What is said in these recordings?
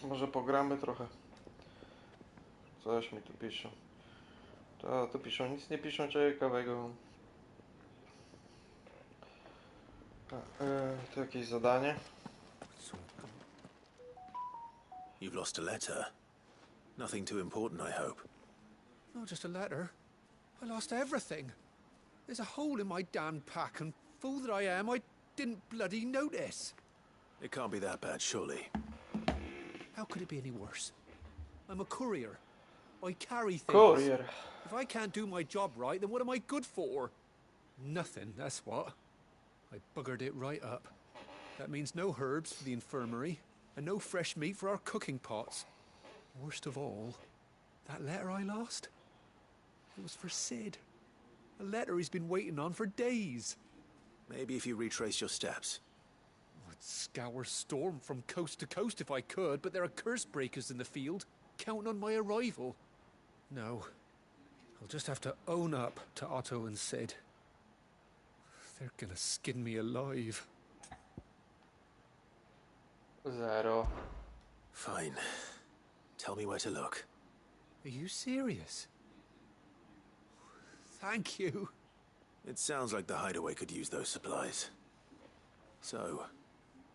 Może pogramy trochę. Coś mi tu piszą. To tu piszą, nic nie piszą ciekawego. To jakieś zadanie. You've lost a letter. Nothing too important, I hope. Not just a letter. I lost everything. There's a hole in my damned pack, and fool that I am, I didn't bloody notice. It can't be that bad, surely. How could it be any worse? I'm a courier. I carry things. Courier. If I can't do my job right, then what am I good for? Nothing, that's what. I buggered it right up. That means no herbs for the infirmary, and no fresh meat for our cooking pots. Worst of all, that letter I lost, it was for Sid. A letter he's been waiting on for days. Maybe if you retrace your steps. I'd scour Storm from coast to coast if I could, but there are curse breakers in the field, counting on my arrival. No, I'll just have to own up to Otto and Sid. They're gonna skin me alive. Zero. Fine. Tell me where to look. Are you serious? Thank you. It sounds like the hideaway could use those supplies. So,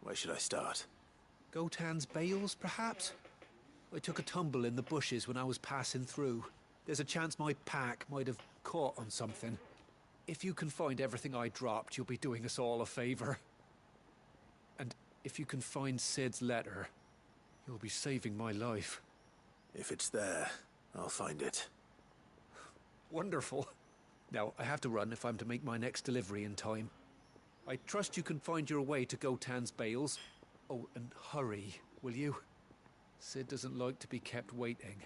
where should I start? Gotan's bales, perhaps? I took a tumble in the bushes when I was passing through. There's a chance my pack might have caught on something. If you can find everything I dropped, you'll be doing us all a favor. And if you can find Sid's letter, you'll be saving my life. If it's there, I'll find it. Wonderful. Now, I have to run if I'm to make my next delivery in time. I trust you can find your way to Gotan's bales. Oh, and hurry, will you? Sid doesn't like to be kept waiting.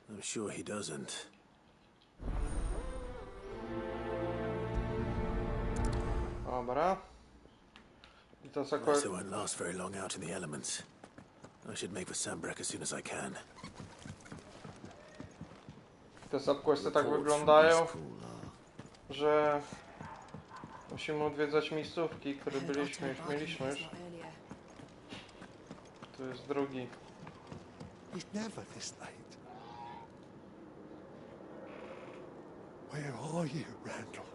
I'm sure he doesn't. Dobra. I to co Also won't last very long out in the elements. I should make for Sambrek as soon as I can. te subquesty tak wyglądają, że musimy odwiedzać miejscówki, które mieliśmy już. To jest drugi. He's never this late. Where are you, Randall?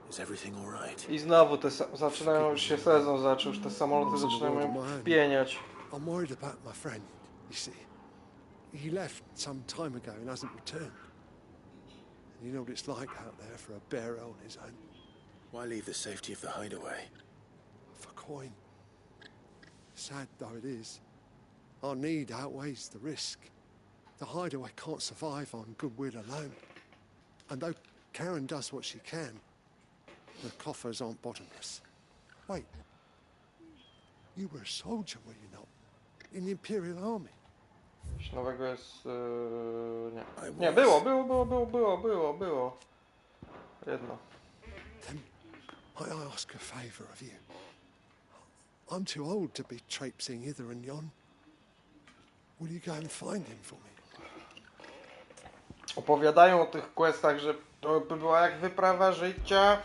Is everything all right? I znowu zaczynają już się sezon zaczął, już te samoloty zaczynają wpieniać. I'm worried about my friend, you see. He left some time ago and hasn't returned. And you know what it's like out there for a bearer on his own. Why leave the safety of the hideaway? For coin. Sad though it is, our need outweighs the risk. The hideaway can't survive on goodwill alone. And though Karen does what she can, the coffers aren't bottomless. Wait. You were a soldier, were you not? In the Imperial Army? Coś nowego jest... nie. Nie, było. Jedno. Then I ask a favour of you. I'm too old to be traipsing hither and yon. Will you go and find him for me? Opowiadają o tych questach, że to by była jak wyprawa życia,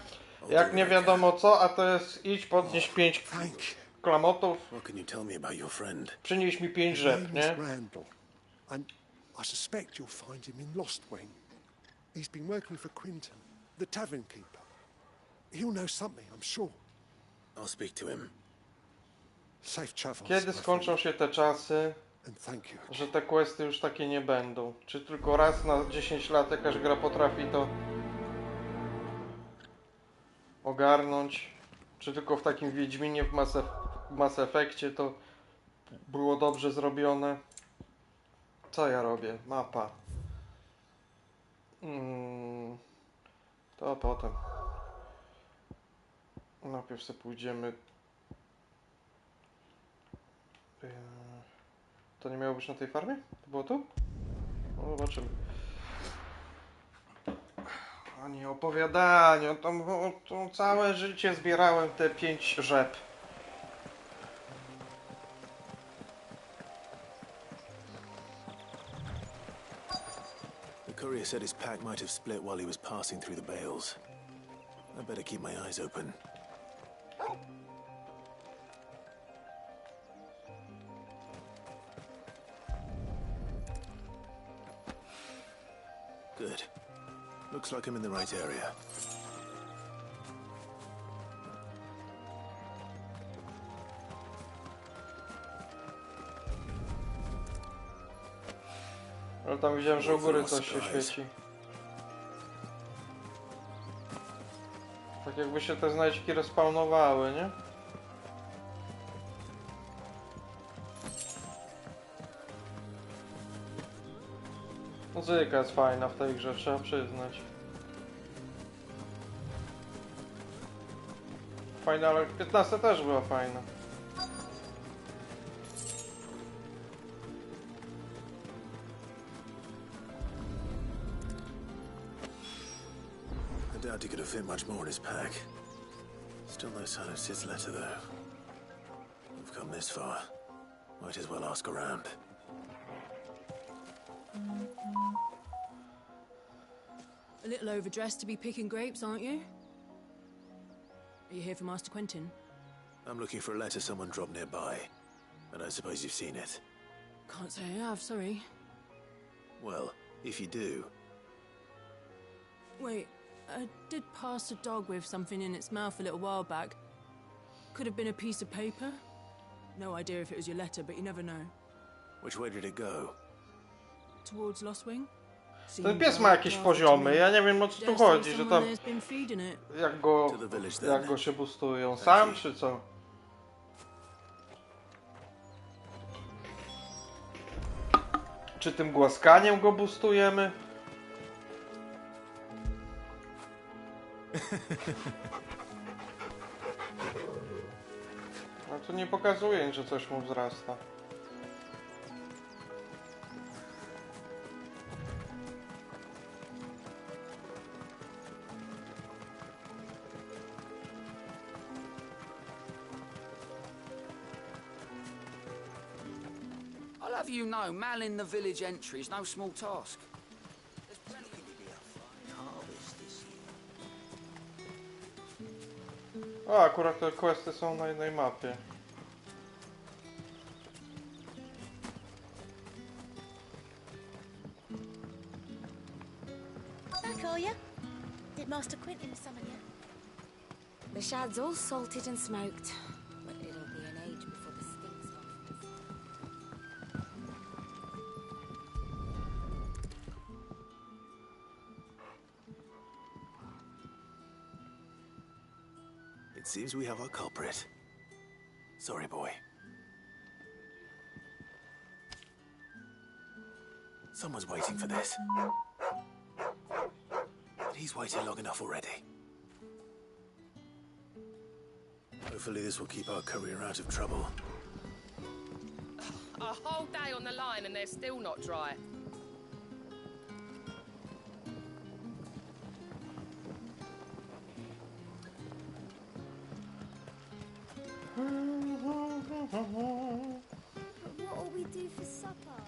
jak nie wiadomo co, a to jest idź podnieść 5 klamotów, przynieś mi 5 rzep, nie? Randall, and I suspect you'll find him in Lost Wing. He's been working for Quinton, the tavern keeper. He'll know something, I'm sure. I'll speak to him. Safe travels. Kiedy skończą się te czasy, że te questy już takie nie będą? Czy tylko raz na 10 lat jakaś gra potrafi to ogarnąć? Czy tylko w takim Wiedźminie, w Mass Effectie to było dobrze zrobione? Co ja robię? Mapa. To potem. Najpierw sobie pójdziemy. To nie miało być na tej farmie? To było tu? No zobaczymy. A nie opowiadanie. To całe życie zbierałem te 5 rzep. The courier said his pack might have split while he was passing through the bales. I better keep my eyes open. Good. Looks like I'm in the right area. Ale tam widziałem, że u góry coś się świeci. Tak jakby się te znajdźki respawnowały, nie? Muzyka jest fajna w tej grze, trzeba przyznać. Fajna, ale 15 też była fajna. I doubt he could have fit much more in his pack. Still no sign of Sid's letter, though. We've come this far. Might as well ask around. A little overdressed to be picking grapes, aren't you? Are you here for Master Quentin? I'm looking for a letter someone dropped nearby. And I suppose you've seen it. Can't say I have, sorry. Well, if you do, Wait, I did pass a dog with something in its mouth a little while back. Could have been a piece of paper. No idea if it was your letter, but you never know. which way did it go? Towards Lostwing? Ten pies ma jakieś poziomy, ja nie wiem o co tu chodzi, że tam jak go się boostują, sam czy co? Czy tym głaskaniem go boostujemy? No to nie pokazuje, że coś mu wzrasta. I'll have you know, manning the village entry is no small task. There's plenty to be a fine harvest this year. O, akurat te questy są na jednej mapie. Back, are you? Did Master Quentin summon you? The shad's all salted and smoked, but it'll be an age before the stink softens. It seems we have our culprit. Sorry, boy. Someone's waiting for this. But he's waited long enough already. Hopefully this will keep our courier out of trouble. A whole day on the line and they're still not dry. What'll we do for supper?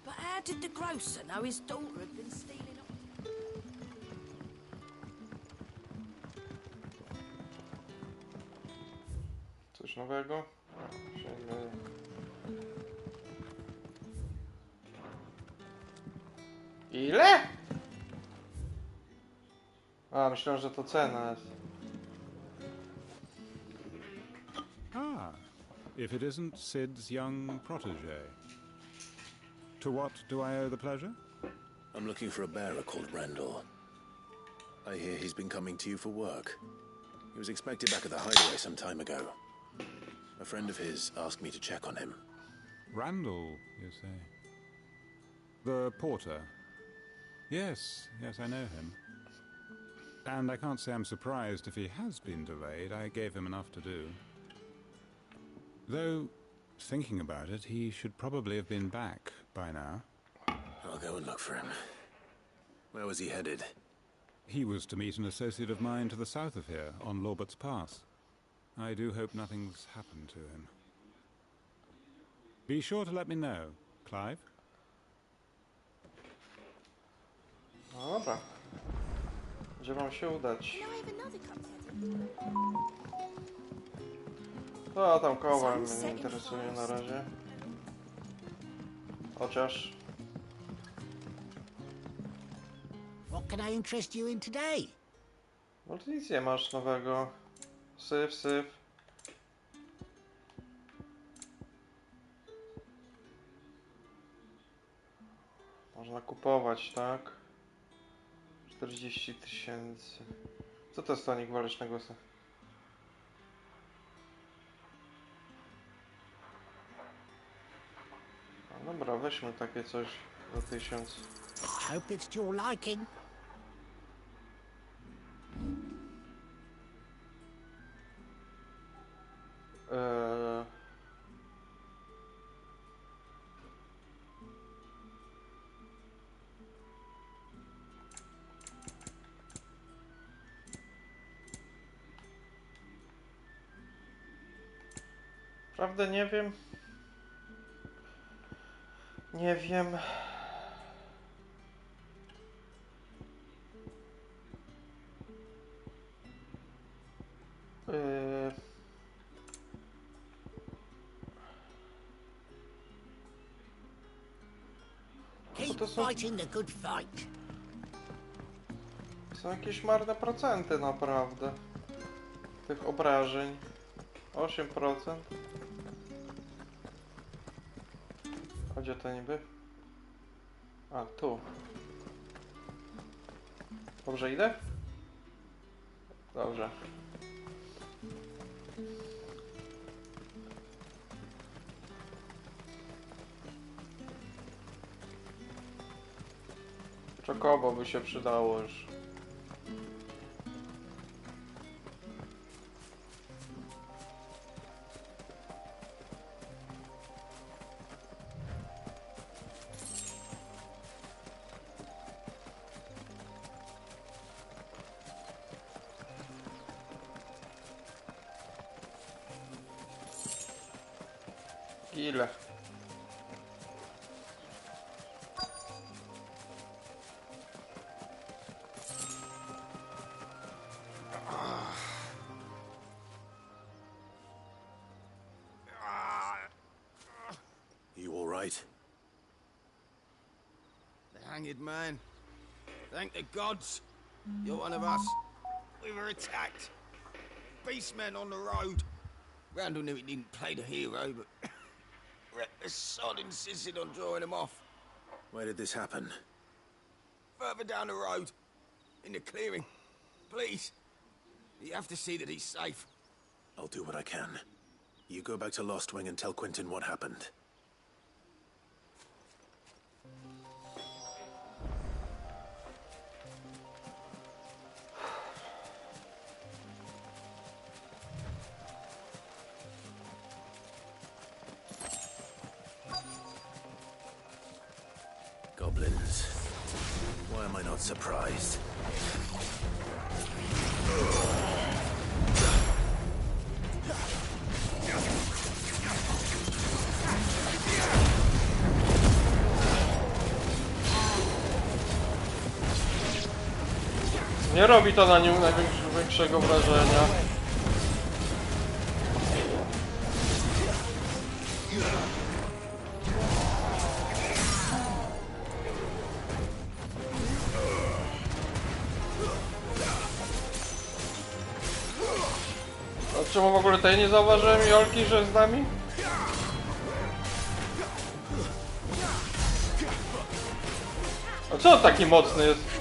But how did the grocer know his daughter had been stealing up? Coś nowego? Sięgnę. Ile? A, myślałem, że to cena jest. Ah, if it isn't Sid's young protege. To what do I owe the pleasure? I'm looking for a bearer called Randall. I hear he's been coming to you for work. He was expected back at the hideaway some time ago. A friend of his asked me to check on him. Randall, you say? The porter? Yes, I know him. And I can't say I'm surprised if he has been delayed. I gave him enough to do. Though, thinking about it, he should probably have been back by now. I'll go and look for him. Where was he headed? He was to meet an associate of mine to the south of here, on Lorbert's Pass. I do hope nothing's happened to him. Be sure to let me know, Clive. No dobra. Gdzie wam się udać? Can I have another cup, Teddy? No, tam koła mnie nie interesuje na razie. Chociaż... can I interest you in today? No to nic nie masz nowego. Syf. Można kupować, tak? 40 000. Co to jest stanik walecznego? No dobra, weźmy takie coś za 1000. I hope it's to your liking. Prawda nie wiem. Nie wiem. Keep fighting the good fight. Są jakieś marne procenty naprawdę. Tych obrażeń. 8%. A gdzie to niby? A, tu. Dobrze idę? Dobrze. Czokobo by się przydało już. Ile? You all right? The hanged man. Thank the gods. You're one of us. We were attacked. Beastmen on the road. Randall knew he didn't play the hero, but the sod insisted on drawing him off. Where did this happen? Further down the road. In the clearing. Please. You have to see that he's safe. I'll do what I can. You go back to Lost Wing and tell Quentin what happened. Goblins. Why am I not surprised? Nie robi to na nim największego wrażenia. A czemu w ogóle tej nie zauważyłem Jolki, że z nami? A co on taki mocny jest?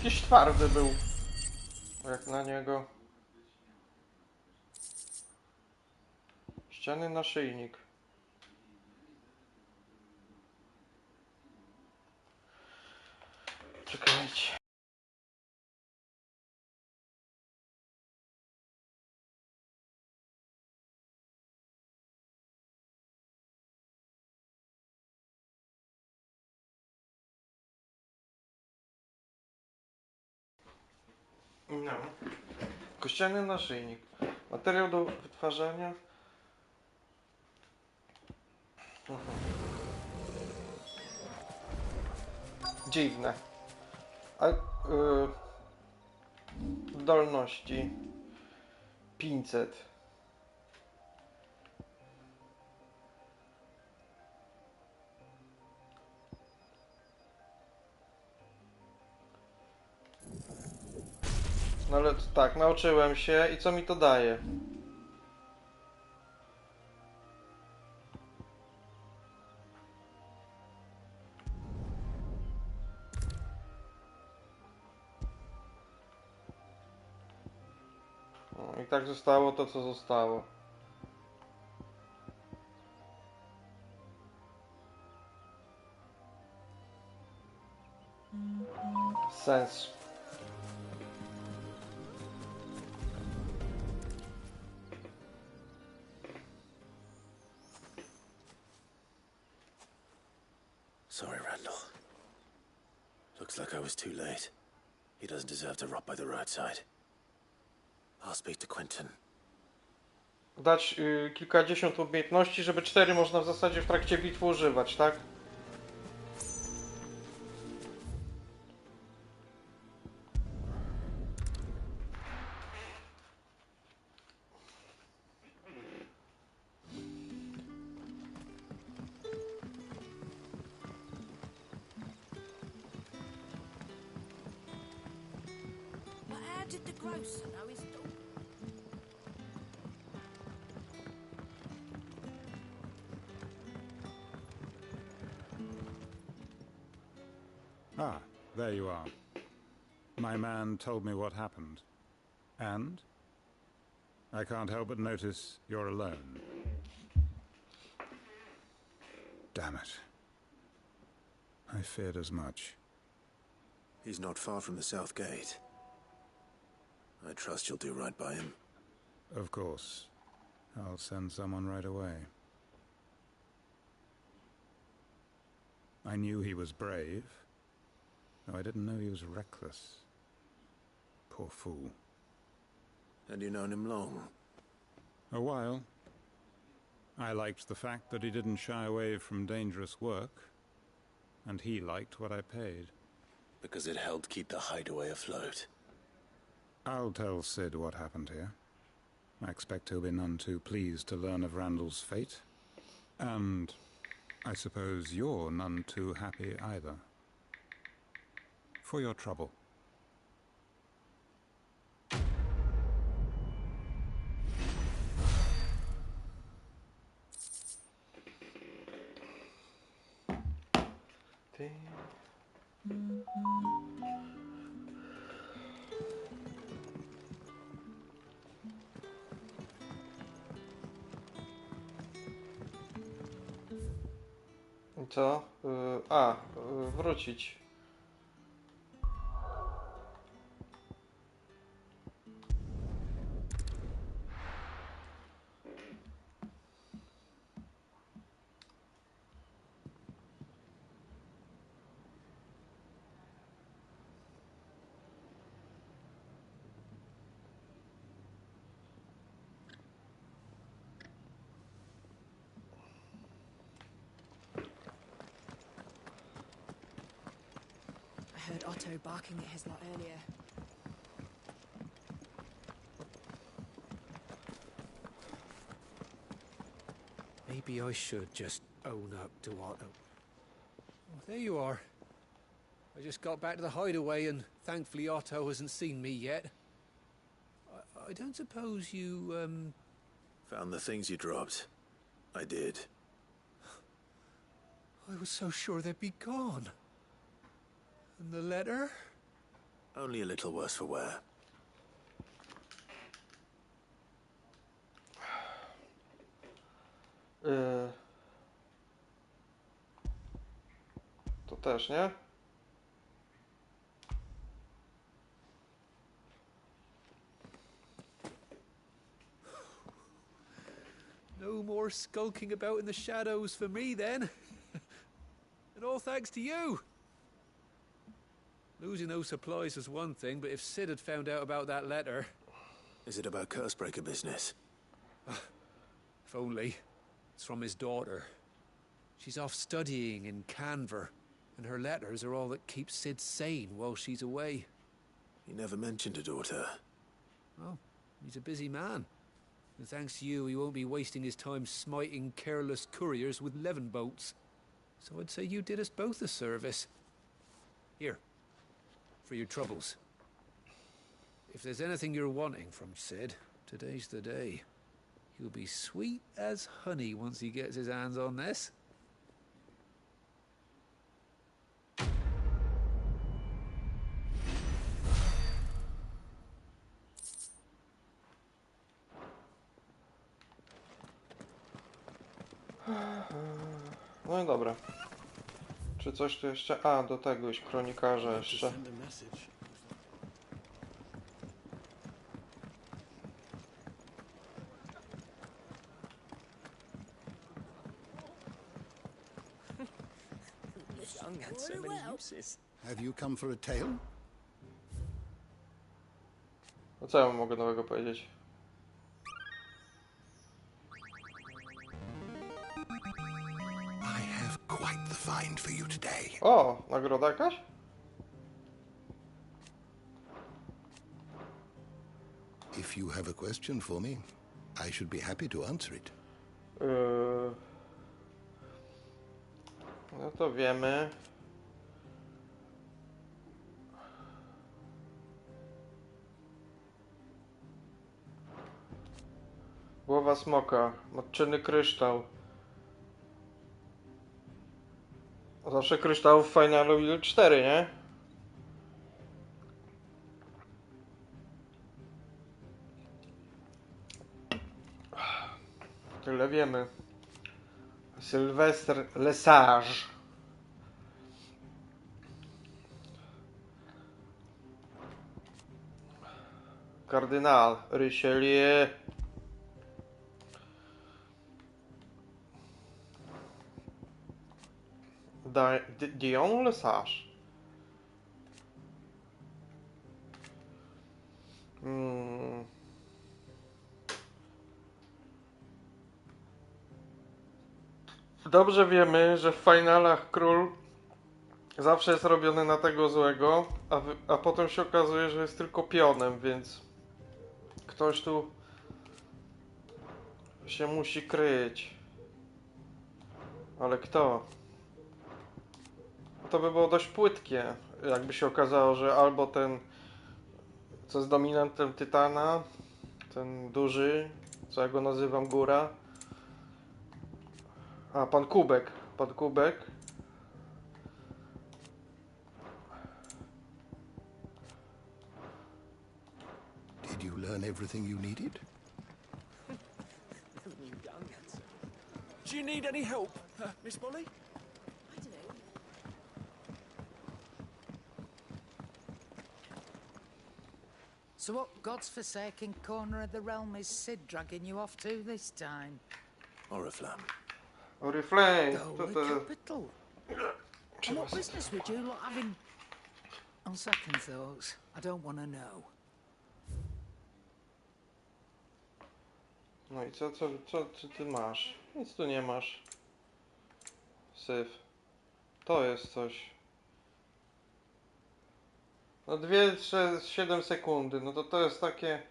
jakiś twardy był. Jak na niego. Ściany naszyjnik. Czekajcie. No. Kościelny naszyjnik. Materiał do wytwarzania. Dziwne. A, zdolności 500. No ale tak, nauczyłem się i co mi to daje? No, i tak zostało to, co zostało. Sens. Sorry, Randall. Looks like I was too late. He doesn't deserve to rot by the roadside. I'll speak to Quentin. Dać kilkadziesiąt umiejętności, żeby 4 można w zasadzie w trakcie bitwy używać, tak? But how did the grocer know his daughter? Ah, there you are. My man told me what happened. And? I can't help but notice you're alone. Damn it. I feared as much. He's not far from the south gate. I trust you'll do right by him. Of course. I'll send someone right away. I knew he was brave, though I didn't know he was reckless. Poor fool. And you known him long? A while. I liked the fact that he didn't shy away from dangerous work, and he liked what I paid. Because it helped keep the hideaway afloat. I'll tell Sid what happened here. I expect he'll be none too pleased to learn of Randall's fate. And I suppose you're none too happy either. For your trouble. Co? Wrócić. I heard Otto barking at his lot earlier. Maybe I should just own up to Otto. Oh, there you are. I just got back to the hideaway and thankfully Otto hasn't seen me yet. I don't suppose you, Found the things you dropped. I did. I was so sure they'd be gone. And the letter? Only a little worse for wear. To też, nie? No more skulking about in the shadows for me, then. And all thanks to you. Losing those supplies was one thing, but if Sid had found out about that letter... Is it about Cursebreaker business? If only. It's from his daughter. She's off studying in Canver, and her letters are all that keep Sid sane while she's away. He never mentioned a daughter. Well, he's a busy man. And thanks to you, he won't be wasting his time smiting careless couriers with levin boats. So I'd say you did us both a service. Here, for your troubles. If there's anything you're wanting from Sid, today's the day. He'll be sweet as honey once he gets his hands on this. No i dobra. Czy coś tu jeszcze? A, do tego już kronikarza jeszcze. Have you come for a tale? No co ja mogę nowego powiedzieć? I have quite the find for you today. O, nagroda jakaś? If you have a question for me, I should be happy to answer it. No to wiemy. Głowa smoka, matczyny kryształ. Zawsze kryształ w Finalu 4, nie? Tyle wiemy. Sylwester Lesage. Kardynał Richelieu. Dion Lesage. Dobrze wiemy, że w finalach król zawsze jest robiony na tego złego, a potem się okazuje, że jest tylko pionem, więc ktoś tu się musi kryć. Ale kto? To by było dość płytkie, jakby się okazało, że albo ten, co jest dominantem Tytana, ten duży, co ja go nazywam, góra. A, pan Kubek. Pan Kubek. Did you learn everything you needed? Do you need any help, Miss Molly? I do. So what God's forsaken corner of the realm is Sid dragging you off to this time? Oriflamme. Oriflamme. Holy capital. And what business would you lot having... On second thoughts, I don't want to know. No i co ty masz? Nic tu nie masz. Syf. To jest coś. No 7 sekundy. No to jest takie...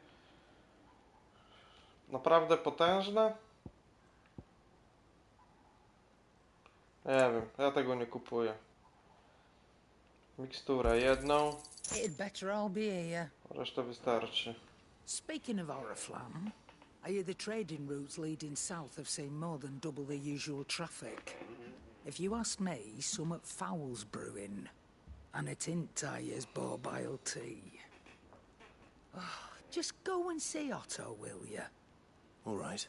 Naprawdę potężne? Nie wiem, ja tego nie kupuję. Miksturę jedną. It'd better all be here. Reszta wystarczy. Speaking of Oriflamme, I hear the trading routes leading south have seen more than double the usual traffic. If you ask me, some at foul's brewing. And a Tintayer's barbale tea. Oh, just go and see Otto, will you? All right.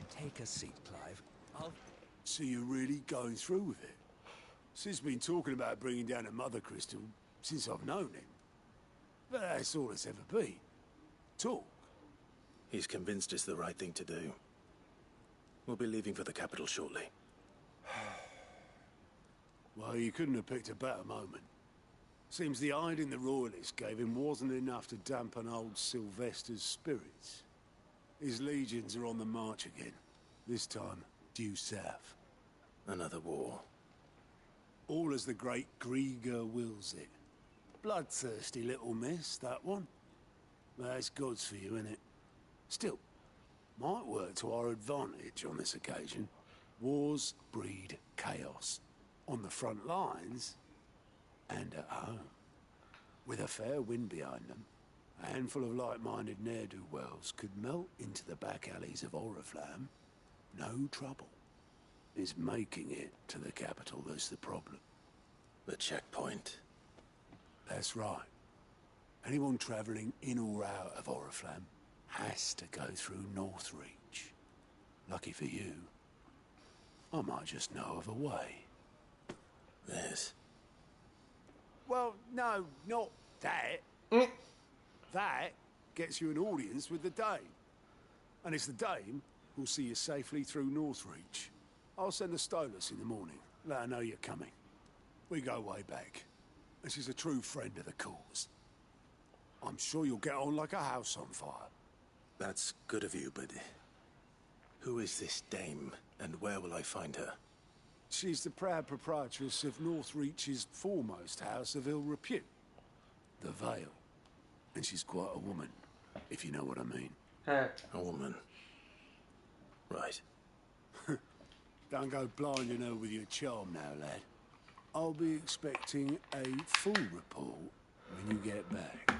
Take a seat, Clive. So you're really going through with it? Sid's been talking about bringing down a mother crystal since I've known him. But that's all it's ever been. Talk. He's convinced it's the right thing to do. We'll be leaving for the capital shortly. Well, you couldn't have picked a better moment. Seems the hiding the royalists gave him wasn't enough to dampen old Sylvester's spirits. His legions are on the march again. This time, due south. Another war. All as the great Grieger wills it. Bloodthirsty little miss, that one. That's God's for you, innit? Still, might work to our advantage on this occasion. Wars breed chaos. On the front lines, and at home. With a fair wind behind them, a handful of like-minded ne'er-do-wells could melt into the back alleys of Oriflamme. No trouble. It's making it to the capital that's the problem. The checkpoint. That's right. Anyone travelling in or out of Oriflamme has to go through Northreach. Lucky for you, I might just know of a way. Yes. Well, no, not that. That gets you an audience with the Dame. And it's the Dame who'll see you safely through Northreach. I'll send a Stolas in the morning. Let her know you're coming. We go way back. And she's a true friend of the cause. I'm sure you'll get on like a house on fire. That's good of you, but who is this dame, and where will I find her? She's the proud proprietress of Northreach's foremost house of ill repute, the Vale. And she's quite a woman, if you know what I mean. A woman. Right. Don't go blinding her with your charm now, lad. I'll be expecting a full report when you get back.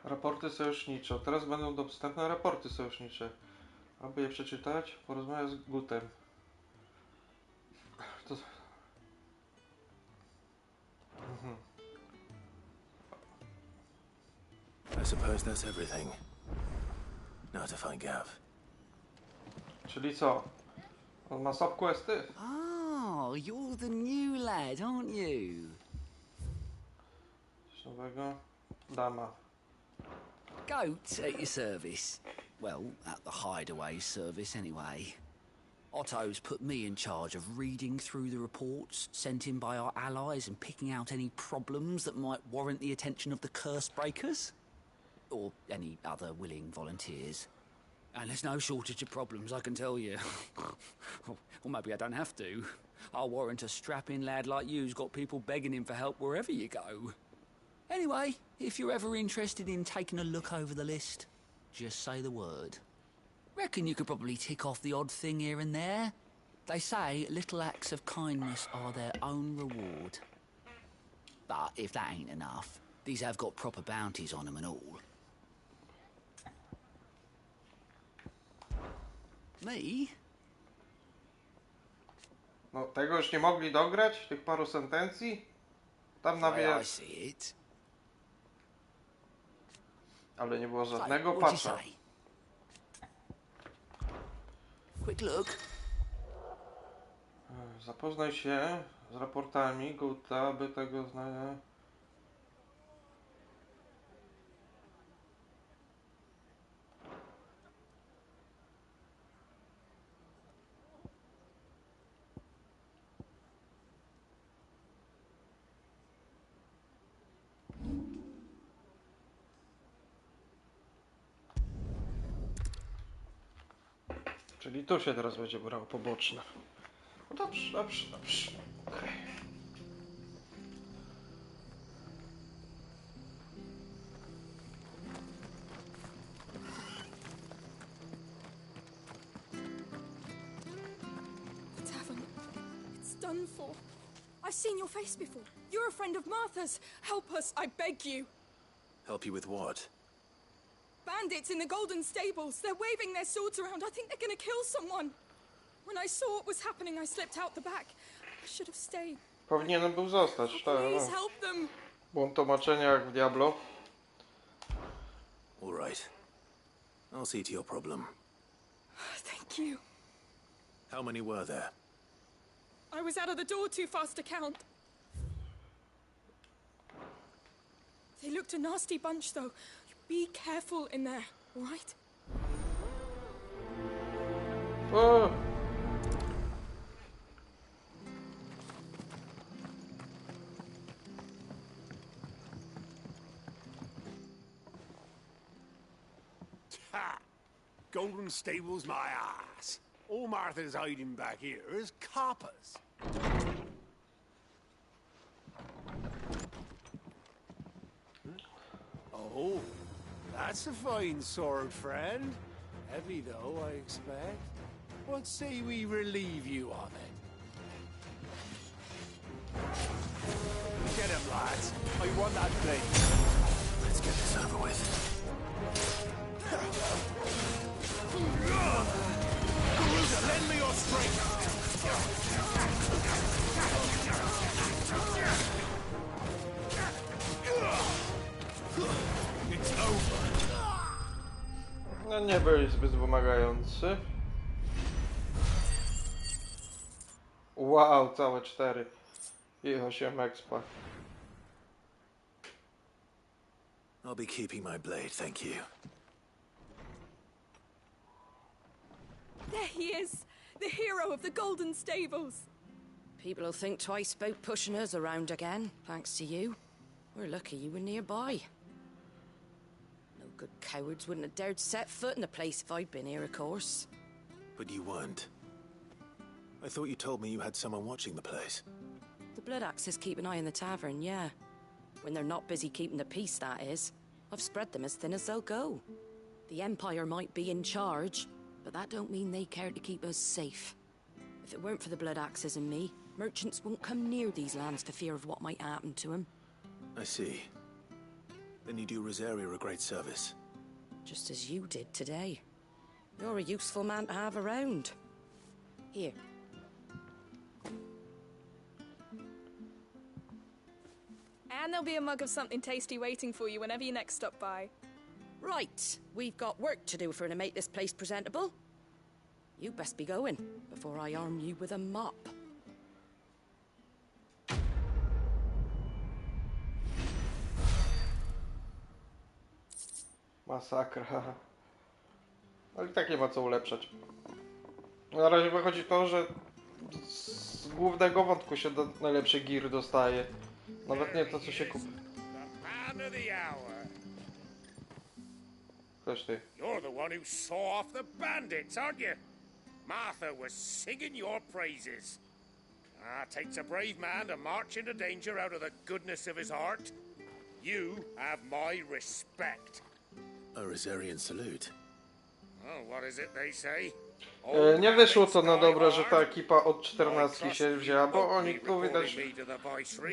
Raporty sojusznicze. Teraz będą dostępne raporty sojusznicze. Aby je przeczytać, porozmawiać z Gutem. To... I suppose that's everything. Now to find Gav. Czyli co? On ma subquesty? Oh, you're the new lad, aren't you? Coś nowego? Dama. Goat at your service. Well, at the hideaway service anyway. Otto's put me in charge of reading through the reports sent in by our allies and picking out any problems that might warrant the attention of the curse breakers. Or any other willing volunteers. And there's no shortage of problems, I can tell you. Or maybe I don't have to. I'll warrant a strapping lad like you's got people begging him for help wherever you go. Anyway, if you're ever interested in taking a look over the list, just say the word. Reckon you could probably tick off the odd thing here and there. They say little acts of kindness are their own reward. But if that ain't enough, these have got proper bounties on them and all. Me? No, tego już nie mogli dograć? Tych paru sentencji? Tam na wie... I see it. Ale nie było żadnego What'd you patcha. say? Quick look. Zapoznaj się z raportami Guta, aby tego znać. Czyli tu się teraz będzie brało poboczne. No dobrze, dobrze, dobrze. Okay. us done for? I've seen your face before. You're a friend of Martha's. Help us, I beg you. Help you with what? Bandits in the Golden Stables. They're waving their swords around. I think they're gonna kill someone. When I saw what was happening, I slipped out the back. I should have stayed. Powinienem był zostać, tak. Please help them. Błąd tłumaczenia jak w Diablo. All right. I'll see to your problem. Thank you. How many were there? I was out of the door too fast to count. They looked a nasty bunch, though. Be careful in there, all right? O! Ha! Golden Stables, my ass. All Martha's hiding back here is coppers. Oh, that's a fine sword, friend. Heavy, though, I expect. What say we relieve you of it? Get him, lads. I want that blade. Let's get this over with. Garuda, lend me your strength. It's over. No nie byli zbyt wymagający. Wow, całe 4. I 8 expa. I'll be keeping my blade, thank you. There he is, the hero of the Golden Stables. People will think twice about pushing us around again, thanks to you. We're lucky you were nearby. No good cowards wouldn't have dared set foot in the place if I'd been here, of course. But you weren't. I thought you told me you had someone watching the place. The Blood Axes keep an eye on the tavern, yeah. When they're not busy keeping the peace, that is. I've spread them as thin as they'll go. The Empire might be in charge, but that don't mean they care to keep us safe. If it weren't for the Blood Axes and me, merchants won't come near these lands for fear of what might happen to them. I see. Then you do Rosaria a great service. Just as you did today. You're a useful man to have around. Here. And there'll be a mug of something tasty waiting for you whenever you next stop by. Right, we've got work to do for to make this place presentable. You best be going, before I arm you with a mop. Masakra. Ale i tak nie ma co ulepszać. Na razie wychodzi to, że z głównego wątku się do najlepszej giry dostaje. Nawet nie to, co się kupi. Ktoś ty. You're the one who saw off the bandits, aren't you? Martha was singing your praises. Takes a brave man to march into danger out of the goodness of his heart. You have my respect. A Rosarian salute. Oh, what is it they say? Nie wyszło to na dobre, że ta ekipa od 14 się wzięła, bo oni tu widać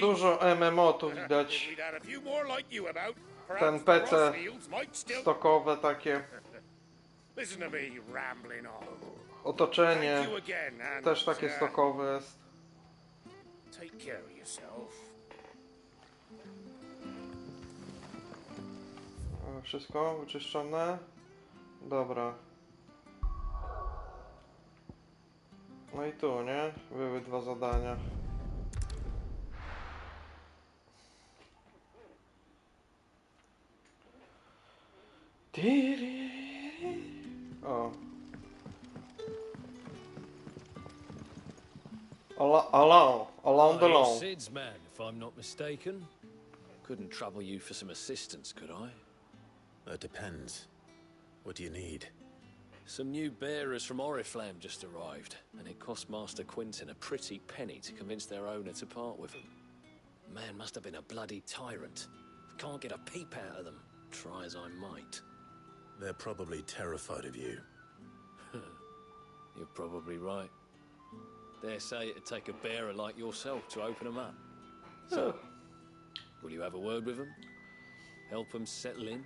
dużo MMO-ów widać. Ten PC stokowe takie. Otoczenie też takie stokowe jest. Wszystko wyczyszczone? Dobra. No i tu, nie? Były 2 zadania. O. Along the lawn. Sid's man, if I'm not mistaken. Couldn't trouble you for some assistance, could I? That depends. What do you need? Some new bearers from Oriflamme just arrived, and it cost Master Quinton a pretty penny to convince their owner to part with them. Man must have been a bloody tyrant. Can't get a peep out of them, try as I might. They're probably terrified of you. You're probably right. Dare say it'd take a bearer like yourself to open them up. So, will you have a word with them? Help them settle in?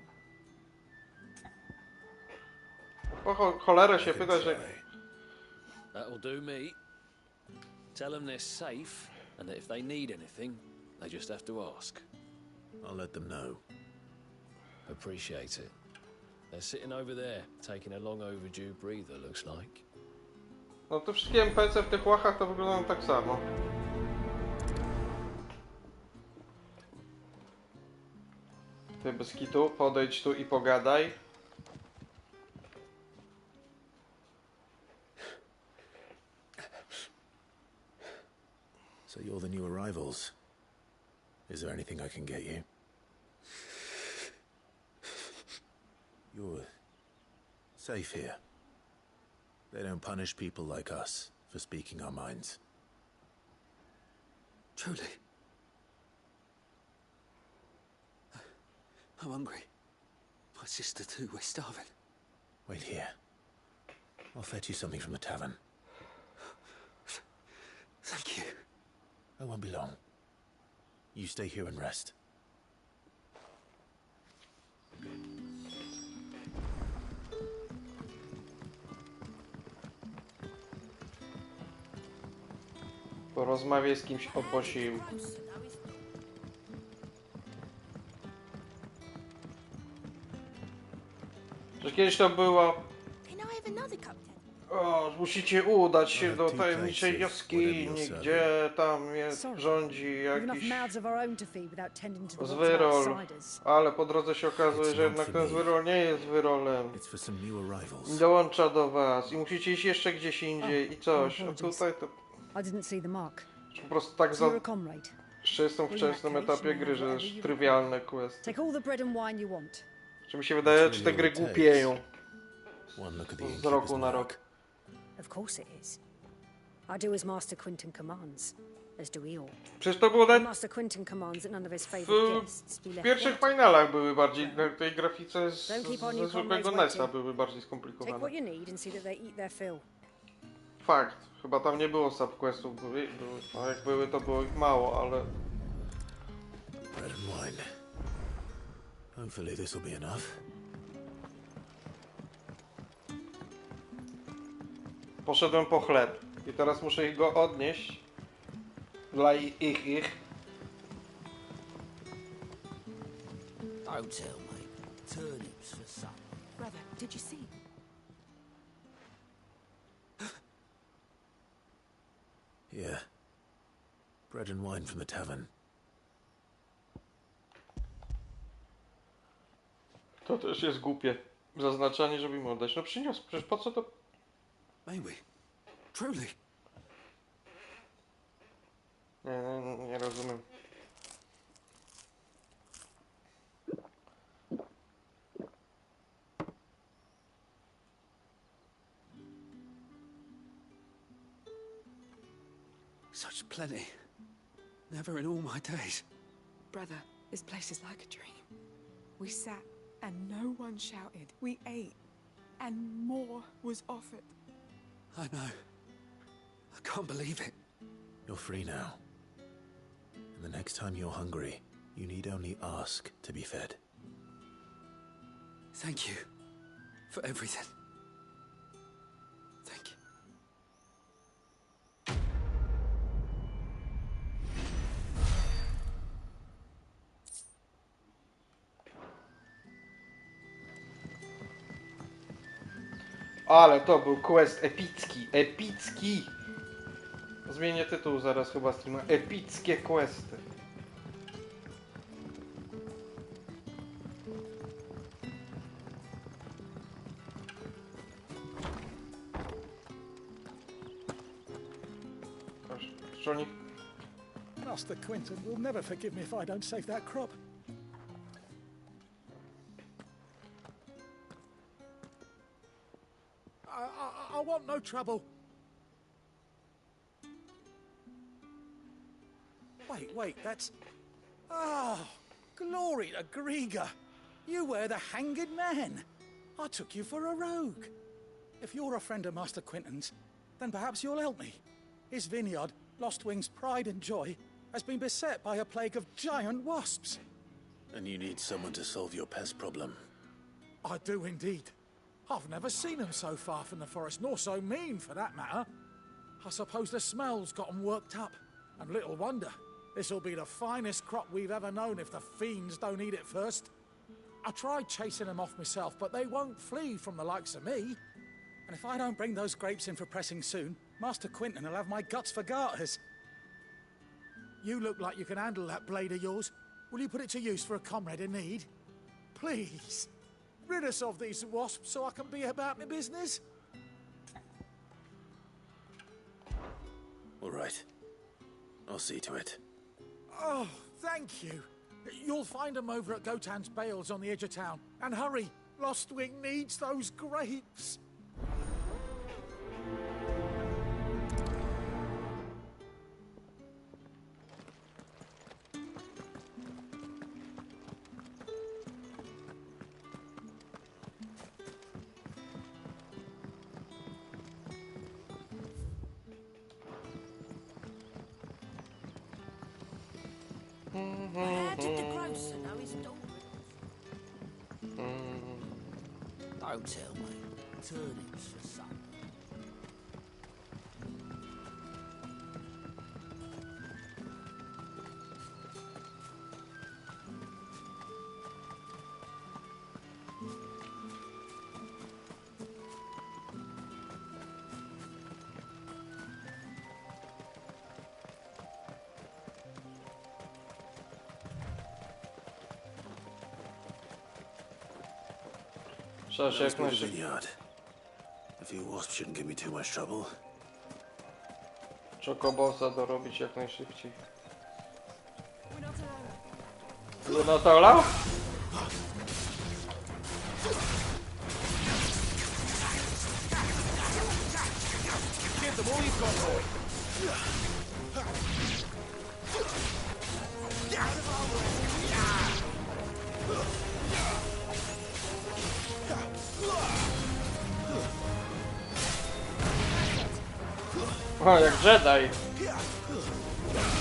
Po cholerę się pyta, że... That'll do me. Tell them they're safe, and that if they need anything, they just have to ask. I'll let them know. Appreciate it. They're sitting over there, taking a long overdue breather, looks like. No to wszystkie NPC w tych łachach to wyglądają tak samo. Ty bez kitu, podejdź tu i pogadaj. So you're the new arrivals. Is there anything I can get you? You're safe here. They don't punish people like us for speaking our minds. Truly. I'm hungry. My sister too, we're starving. Wait here. I'll fetch you something from the tavern. Thank you. I won't be long. You stay here and rest. Porozmawiaj z kimś o posiłku. Że kiedyś to było... O, musicie udać się do tajemniczej jaskini, gdzie tam jest, rządzi jakiś zwyrol. Ale po drodze się okazuje, że jednak ten zwyrol nie jest zwyrolem. Dołącza do was i musicie iść jeszcze gdzieś indziej i coś. A tutaj to... Po prostu tak za... Jeszcze jestem w wczesnym etapie gry, że jest trywialne questy. Czy mi się wydaje, czy te gry głupieją z roku na rok. Of course it is. I do as Master Quentin commands, as do we all. Przecież to było Master Quentin commands that none of his favorite guests be w left pierwszych out. finalach były bardziej, w tej grafice ze zwykłego NES-a były bardziej Take skomplikowane. what you need and see that they eat their fill. Fakt. Chyba tam nie było subquestów, a jak były, to było ich mało, ale... Bread and wine. Hopefully this will be enough. Poszedłem po chleb i teraz muszę ich go odnieść dla ich. Don't tell me. Turnips for supper. Brother, did you see? Yeah. Bread and wine from the tavern. To też jest głupie. Zaznaczanie, żeby im oddać. No przyniósł, przecież po co to... May we? Truly? Nie rozumiem. Such plenty. Never in all my days. Brother, this place is like a dream. We sat and no one shouted. We ate and more was offered. I know. I can't believe it. You're free now. And the next time you're hungry, you need only ask to be fed. Thank you for everything. Thank you. Ale to był quest epicki, epicki! Zmienię tytuł zaraz chyba streama. Epickie questy. Proszę, szczelnik. Master Quentin will never forgive me if I don't save that crop. I want no trouble. Wait, that's... Oh, glory to Griga. You were the hanged man. I took you for a rogue. If you're a friend of Master Quentin's, then perhaps you'll help me. His vineyard, Lostwing's pride and joy, has been beset by a plague of giant wasps. And you need someone to solve your pest problem. I do indeed. I've never seen them so far from the forest, nor so mean, for that matter. I suppose the smell's got 'em worked up. And little wonder. This'll be the finest crop we've ever known if the fiends don't eat it first. I tried chasing them off myself, but they won't flee from the likes of me. And if I don't bring those grapes in for pressing soon, Master Quinton will have my guts for garters. You look like you can handle that blade of yours. Will you put it to use for a comrade in need? Please, rid us of these wasps so I can be about my business. All right. I'll see to it. Oh, thank you. You'll find them over at Gotan's bales on the edge of town. And hurry, Lostwing needs those grapes. How did the grocer know his daughter? Don't tell me. Turnips for supper. Trzeba się jak Let's go to the najszybciej. vineyard. A few wasps shouldn't give me too much trouble. Chocobosa dorobić jak najszybciej. Lunatola? Give them all you've got, boy. O, jak Jedi.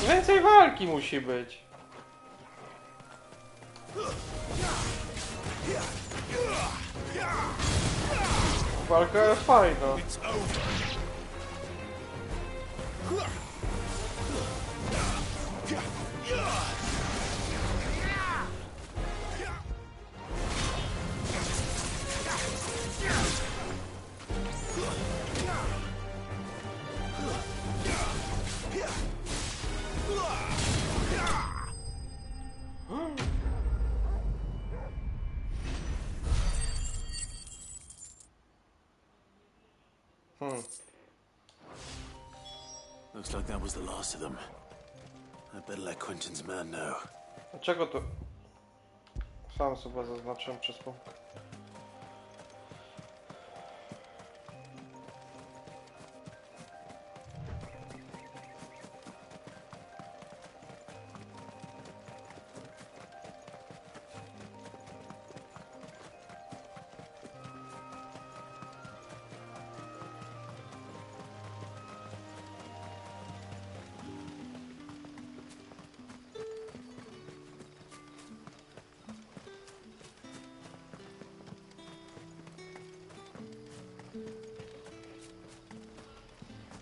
Więcej walki musi być. Walka jest fajna. Looks like that was the last of them. I better let Quentin's man know. Dlaczego to? Sam sobie zaznaczyłem przez punkt.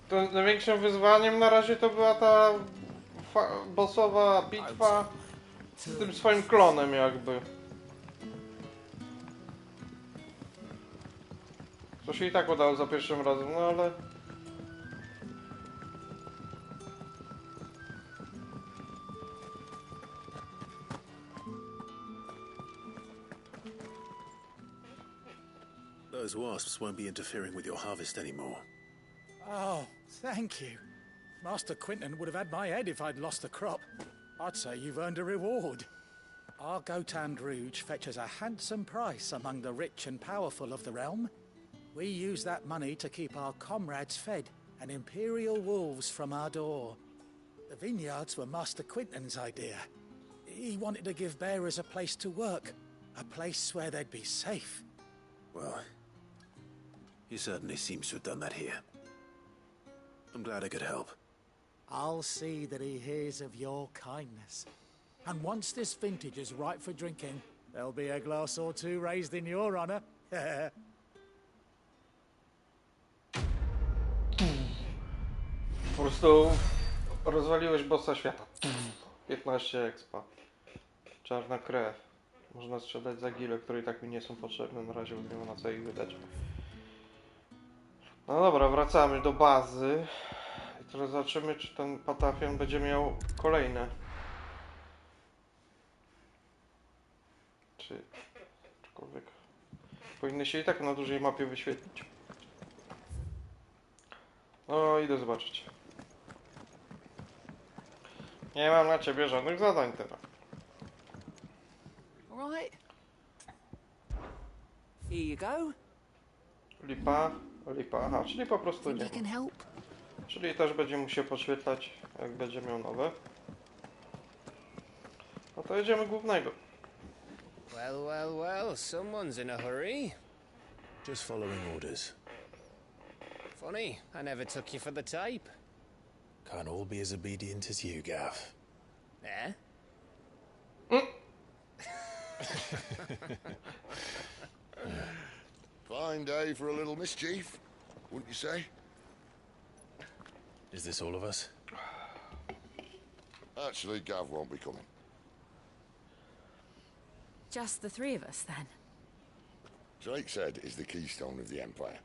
To największym wyzwaniem na razie to była ta bossowa bitwa z tym swoim klonem jakby. Co się i tak udało za pierwszym razem, no ale... Those wasps won't be interfering with your harvest anymore. Oh, thank you. Master Quinton would have had my head if I'd lost the crop. I'd say you've earned a reward. Our Gotan Rouge fetches a handsome price among the rich and powerful of the realm. We use that money to keep our comrades fed and imperial wolves from our door. The vineyards were Master Quinton's idea. He wanted to give bearers a place to work, a place where they'd be safe. Well, he certainly seems to have done that here. I'm glad I could help. I'll see that he hears of your kindness. And once this vintage is ripe for drinking, there'll be a glass or two raised in your honor. Po prostu rozwaliłeś bossa świata. 15 expa. Czarna krew. Można sprzedać za gile, które i tak mi nie są potrzebne. Na razie nie ma na co ich wydać. No dobra, wracamy do bazy. I teraz zobaczymy, czy ten patafian będzie miał kolejne. Czykolwiek. Powinny się i tak na dużej mapie wyświetlić. No, idę zobaczyć. Nie mam na ciebie żadnych zadań teraz. Right. Here you go. Lipa, lipa, aha, czyli po prostu nie. Czyli też będzie mu się podświetlać, jak będzie miał nowe. No to jedziemy głównego. Well, well, well, someone's in a hurry. Just following orders. Funny, I never took you for the type. Can't all be as obedient as you, Gav. Eh? Fine day for a little mischief, wouldn't you say? Is this all of us? Actually, Gav won't be coming. Just the three of us, then? Drake's Head is the keystone of the Empire.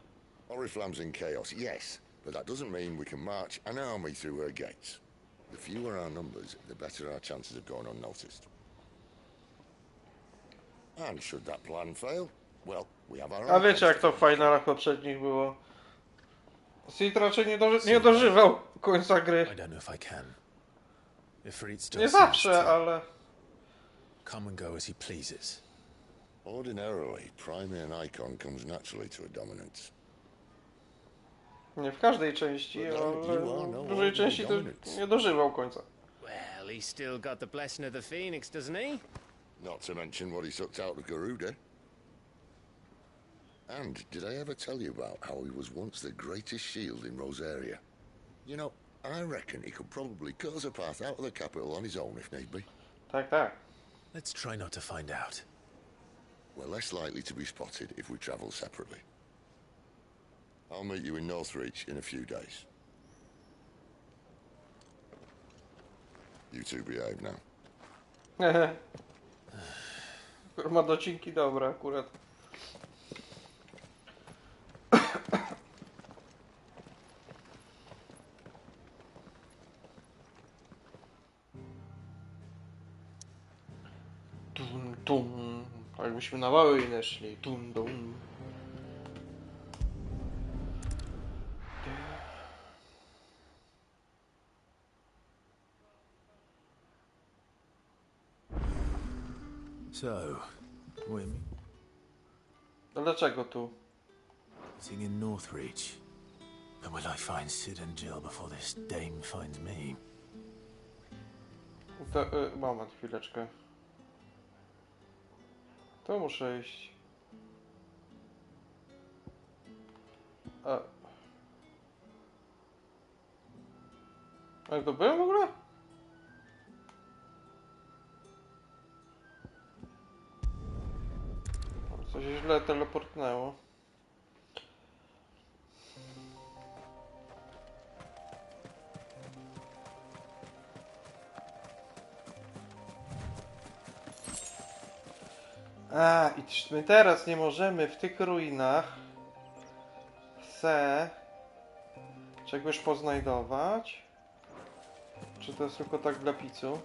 Oriflamme's in chaos, yes, but that doesn't mean we can march an army through her gates. The fewer our numbers, the better our chances of going unnoticed. And should that plan fail, well, we have our A wiecie, jak to w finalach poprzednich było? Sid raczej nie dożywał końca gry. I don't know if I can. Ifrit still Nie zawsze, ale... Come and go as he pleases. Ordinarily, priming an icon comes naturally to a dominance. Nie w każdej części, ale w dużej części to nie dożywał końca. Well, he's still got the blessing of the Phoenix, doesn't he? Not to mention what he sucked out of Garuda. And did I ever tell you about how he was once the greatest shield in Rosaria? You know, I reckon he could probably cut us a path out of the capital on his own if need be. Tak, tak. Let's try not to find out. We're less likely to be spotted if we travel separately. I'll meet you in Northreach in a few days. You two behave now. Ma docinki dobre akurat. Dum, dum. Jakbyśmy na wojnę szli. Dum, dum. So, Wim, Dlaczego tu? sitting in Northreach. And will I find Sid and Jill before this dame finds me? Moment, chwileczkę. To muszę iść. A to byłem w ogóle? Coś źle teleportnęło. I my teraz nie możemy w tych ruinach czegoś poznajdować? Czy to jest tylko tak dla picu?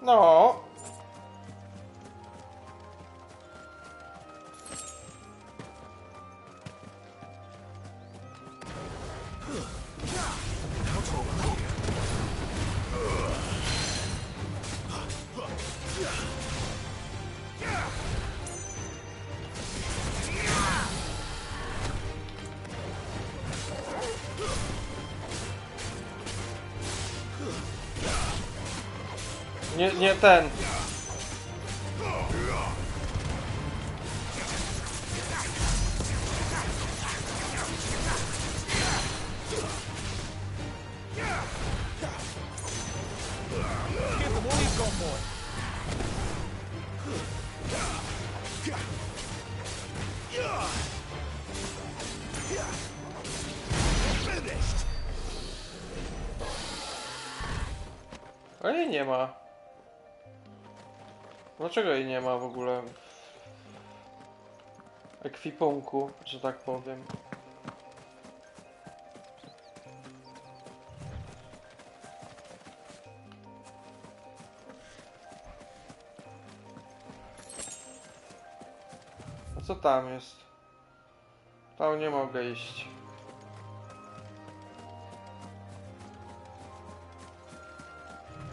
No. Nie ten. Give them all you've got, boy. Finished. A jej nie ma. Dlaczego jej nie ma w ogóle w ekwipunku, że tak powiem? A co tam jest? Tam nie mogę iść.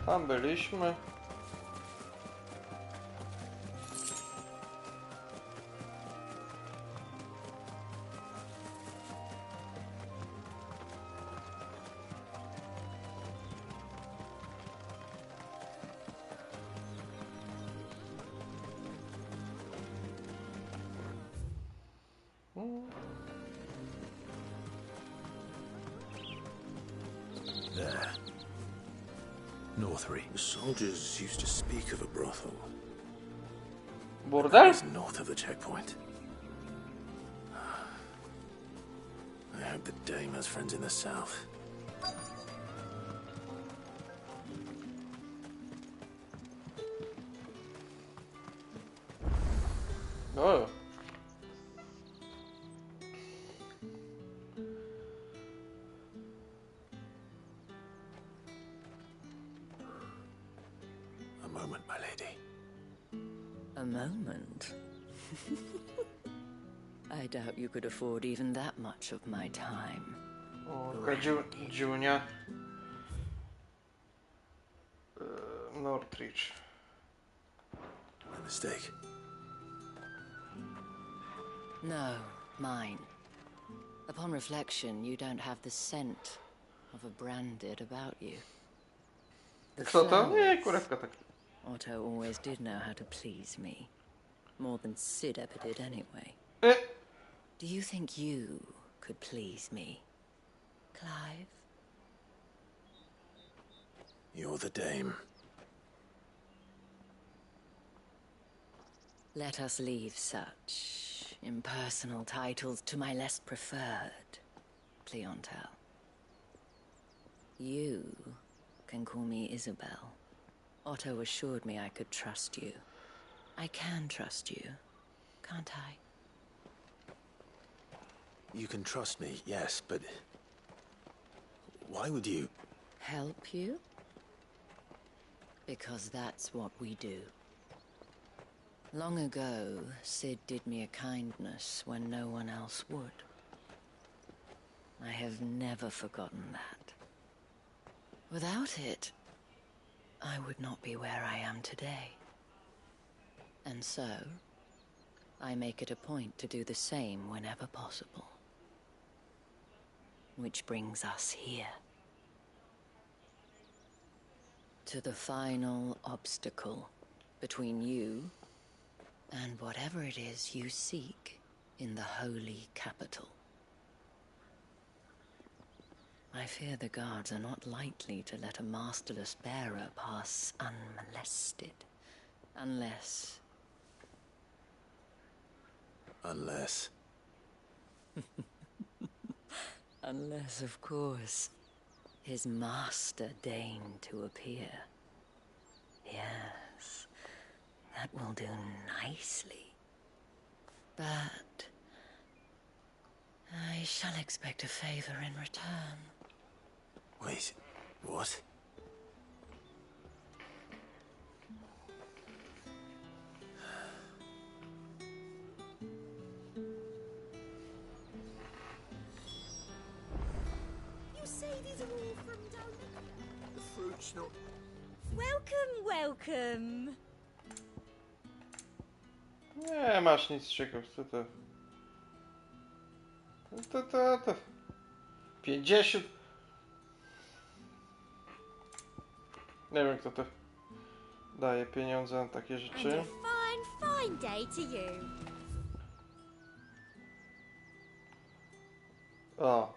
Tam byliśmy. There. Northry. The soldiers used to speak of a brothel. Bordel? It's north of the checkpoint. I hope the dame has friends in the south. Oh. A moment, my lady. A moment? I doubt you could afford even that much of my time. O, Junia. Northridge. My mistake. No, mine. Upon reflection, you don't have the scent of a branded about you. The Kto to? Nie, flowers. kurewka tak. Otto always did know how to please me. More than Sid ever did anyway. Do you think you could please me, Clive? You're the dame. Let us leave such impersonal titles to my less preferred clientele. You can call me Isabel. Otto assured me I could trust you. I can trust you, can't I? You can trust me, yes, but why would you? Help you? Because that's what we do. Long ago, Sid did me a kindness when no one else would. I have never forgotten that. Without it, I would not be where I am today. And so, I make it a point to do the same whenever possible. Which brings us here. To the final obstacle between you and whatever it is you seek in the holy capital. I fear the guards are not likely to let a masterless bearer pass unmolested. Unless... Unless... Unless, of course, his master deigned to appear. Yes, that will do nicely. But I shall expect a favor in return. Wait, what? You say these are all from down there? The fruit's not... Welcome, welcome. Nie masz nic ciekaw, co to? To. 50. Nie wiem kto to. daje pieniądze na takie And rzeczy. a fine day to you. O.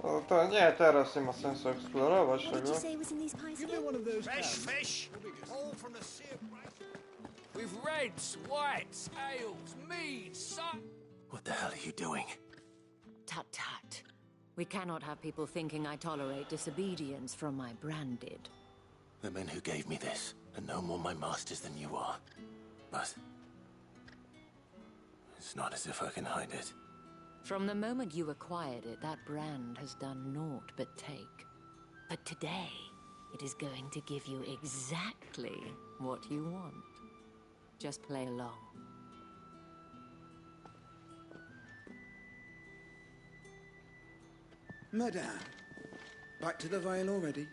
No to nie, teraz nie ma sensu eksplorować What did tego. you say was in these pies again? Fresh fish, all from the sea of grace. With reds, whites, ales, meads, sun. What the hell are you doing? Tut tut. We cannot have people thinking I tolerate disobedience from my branded. The men who gave me this are no more my masters than you are. But it's not as if I can hide it. From the moment you acquired it, that brand has done naught but take. But today, it is going to give you exactly what you want. Just play along. Madame, back to the Vale already?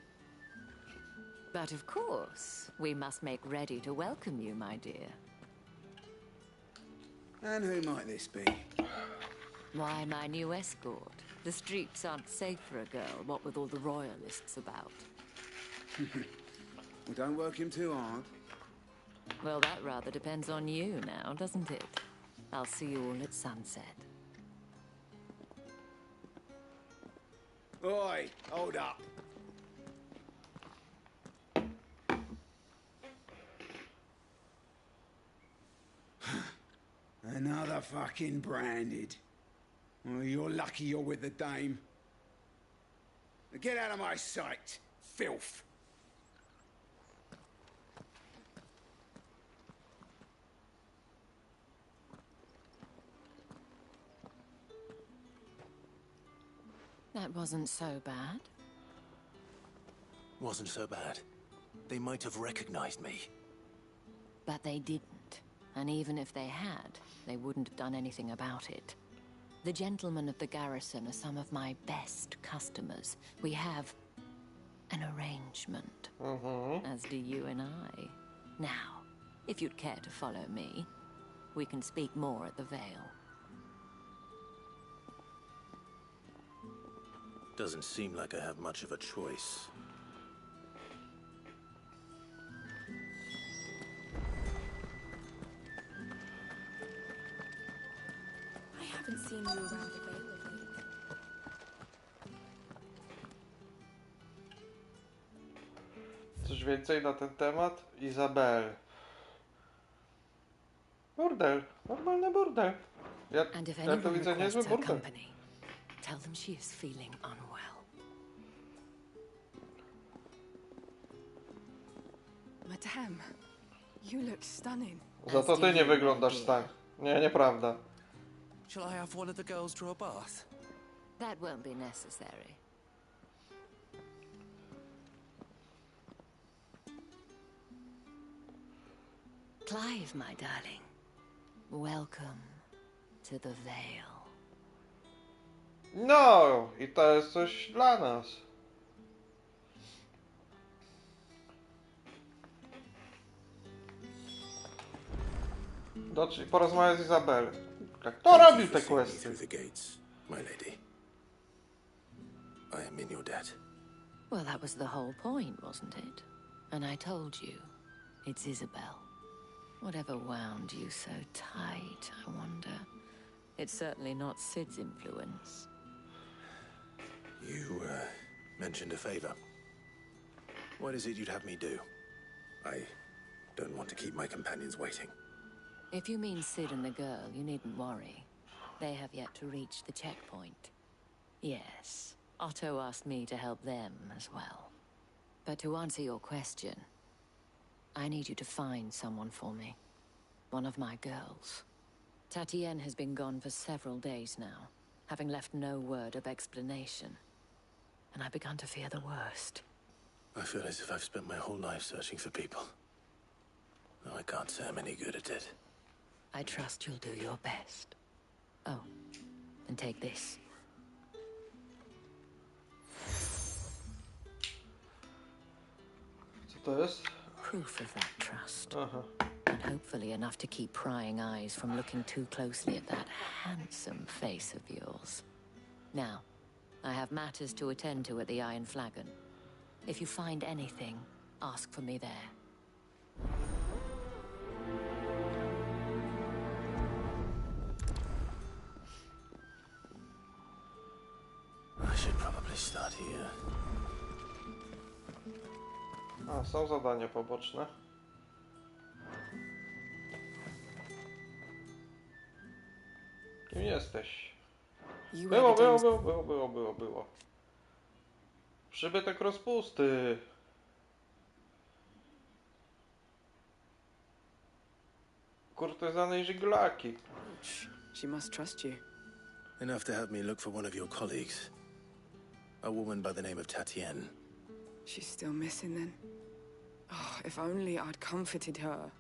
But of course, we must make ready to welcome you, my dear. And who might this be? Why, my new escort. The streets aren't safe for a girl, what with all the royalists about. Well, don't work him too hard. Well, that rather depends on you now, doesn't it? I'll see you all at sunset. Oi, hold up. Another fucking branded. Well, you're lucky you're with the dame. Now get out of my sight, filth. That wasn't so bad. Wasn't so bad. They might have recognized me. But they didn't. And even if they had, they wouldn't have done anything about it. The gentlemen of the garrison are some of my best customers. We have an arrangement, as do you and I. Now, if you'd care to follow me, we can speak more at the Vale. Doesn't seem like I have much of a choice. I haven't seen you around the Vale of late. Coś więcej na ten temat? Izabel. Burdel. Normalny burdel. Ja to widzę niezły burdel. Company, tell them she is feeling unwell. Madame, you look stunning. Za to ty nie wyglądasz tak. Nie, nieprawda. Shall I have one of the girls draw a bath? That won't be necessary. Clive, my darling. Welcome to the Vale. No! I to jest coś dla nas. Porozmawiaj z Izabel. Kto robił te questy? Through the gates, my lady. I am in your debt. Well, that was the whole point, wasn't it? And I told you, it's Isabel. Whatever wound you so tight, I wonder. It's certainly not Sid's influence. You, mentioned a favor. What is it you'd have me do? I don't want to keep my companions waiting. If you mean Sid and the girl, you needn't worry. They have yet to reach the checkpoint. Yes, Otto asked me to help them as well. But to answer your question, I need you to find someone for me. One of my girls. Tatienne has been gone for several days now, having left no word of explanation. And I've begun to fear the worst. I feel as if I've spent my whole life searching for people. Though I can't say I'm any good at it. I trust you'll do your best. Oh, and take this. To jest? Proof of that trust. Aha. And hopefully enough to keep prying eyes from looking too closely at that handsome face of yours. Now, I have matters to attend to at the Iron Flagon. If you find anything, ask for me there. I should probably start here. A, są zadania poboczne. Kim jesteś? Było. Przybytek rozpusty. Kurtyzany i żiglaki. She must trust you. Enough to help me look for one of your colleagues. A woman by the name of Tatienne. She's still missing then. Oh, if only I'd comforted her.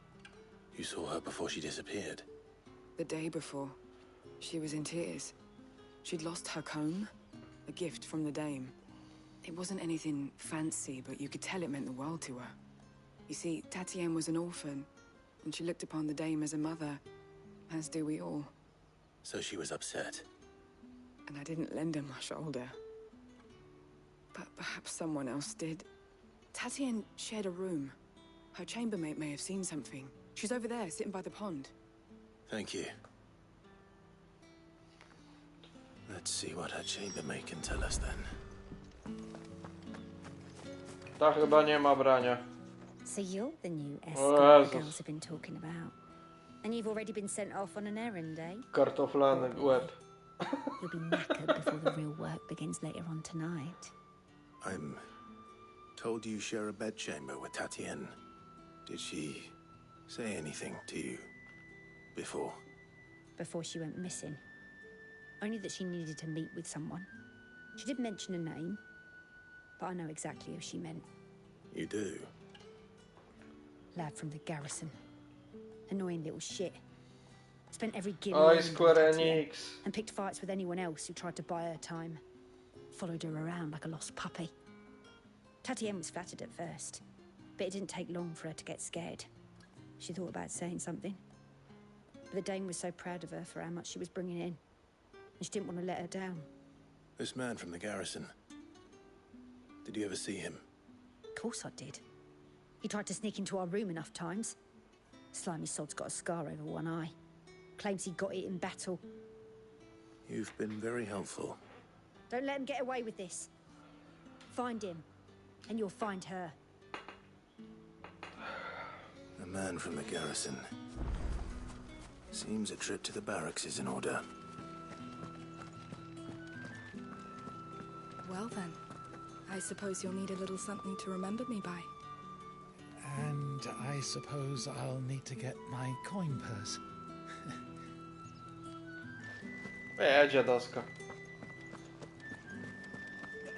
You saw her before she disappeared. The day before, she was in tears. She'd lost her comb, a gift from the dame. It wasn't anything fancy, but you could tell it meant the world to her. You see, Tatienne was an orphan, and she looked upon the dame as a mother, as do we all. So she was upset. And I didn't lend her my shoulder. But perhaps someone else did. Tatienne shared a room. Her chambermaid may have seen something. She's over there, sitting by the pond. Thank you. Let's see what her chambermaid can tell us then. Ta chyba nie ma brania. So you're the new O escort the Jezus. girls have been talking about. And you've already been sent off on an errand, eh? Kartoflany łeb. You'll be knackered before the real work begins later on tonight. I'm told you share a bedchamber with Tatienne. Did she say anything to you before? Before she went missing. Only that she needed to meet with someone. She did mention a name, but I know exactly who she meant. You do? Lad from the garrison. Annoying little shit. Spent every guinea Oj, earned on Square Tatienne Enix. and picked fights with anyone else who tried to buy her time. Followed her around like a lost puppy. Tatienne was flattered at first, but it didn't take long for her to get scared. She thought about saying something. But the dame was so proud of her for how much she was bringing in, and she didn't want to let her down. This man from the garrison. Did you ever see him? Of course I did. He tried to sneak into our room enough times. Slimy sod's got a scar over one eye. Claims he got it in battle. You've been very helpful. Don't let him get away with this. Find him, and you'll find her. A man from the garrison. Seems a trip to the barracks is in order. Well then, I suppose you'll need a little something to remember me by. And I suppose I'll need to get my coin purse. Dziadowska.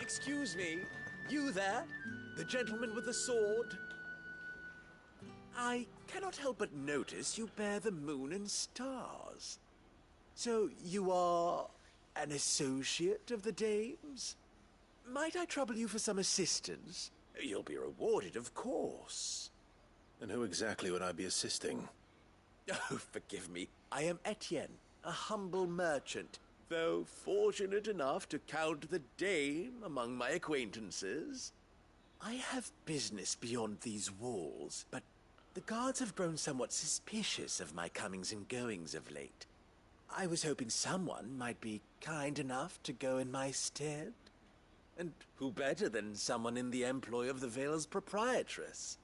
Excuse me, you there? The gentleman with the sword? I cannot help but notice you bear the moon and stars. So you are an associate of the dame's? Might I trouble you for some assistance? You'll be rewarded, of course. And who exactly would I be assisting? Oh, forgive me. I am Etienne, a humble merchant, though fortunate enough to count the dame among my acquaintances. I have business beyond these walls, but the guards have grown somewhat suspicious of my comings and goings of late. I was hoping someone might be kind enough to go in my stead. And who better than someone in the employ of the Vale's proprietress?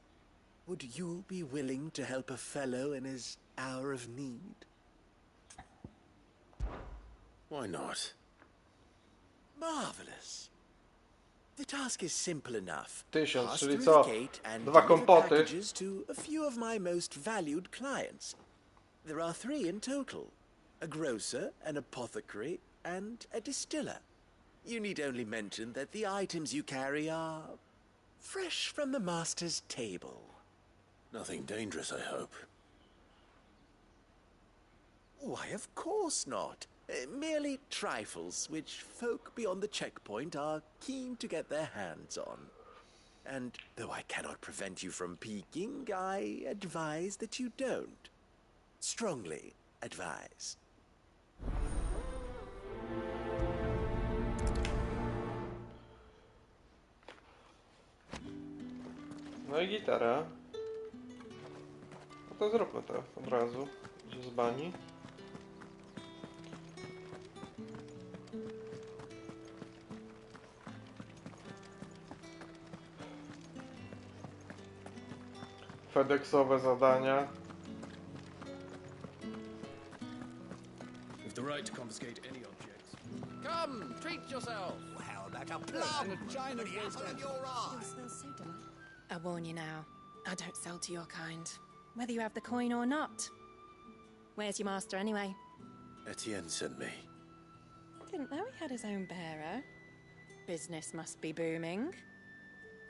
Would you be willing to help a fellow in his hour of need? Why not? Marvelous. The task is simple enough. 1000, Pass czyli through co? the gate and 2 deliver kompoty. packages to a few of my most valued clients. There are 3 in total. A grocer, an apothecary, and a distiller. You need only mention that the items you carry are fresh from the master's table. Nothing dangerous, I hope. Why, of course not. Merely trifles which folk beyond the checkpoint are keen to get their hands on. And though I cannot prevent you from peeking, I advise that you don't. Strongly advise. No i gitara. No to zróbmy to od razu. Idzie z bani. FedExowe zadania. With the right to confiscate any objects. Come, treat yourself. Well, how about a plum? And a china the apple of your eye. I warn you now, I don't sell to your kind, whether you have the coin or not. Where's your master anyway? Etienne sent me. Didn't know he had his own bearer. Business must be booming.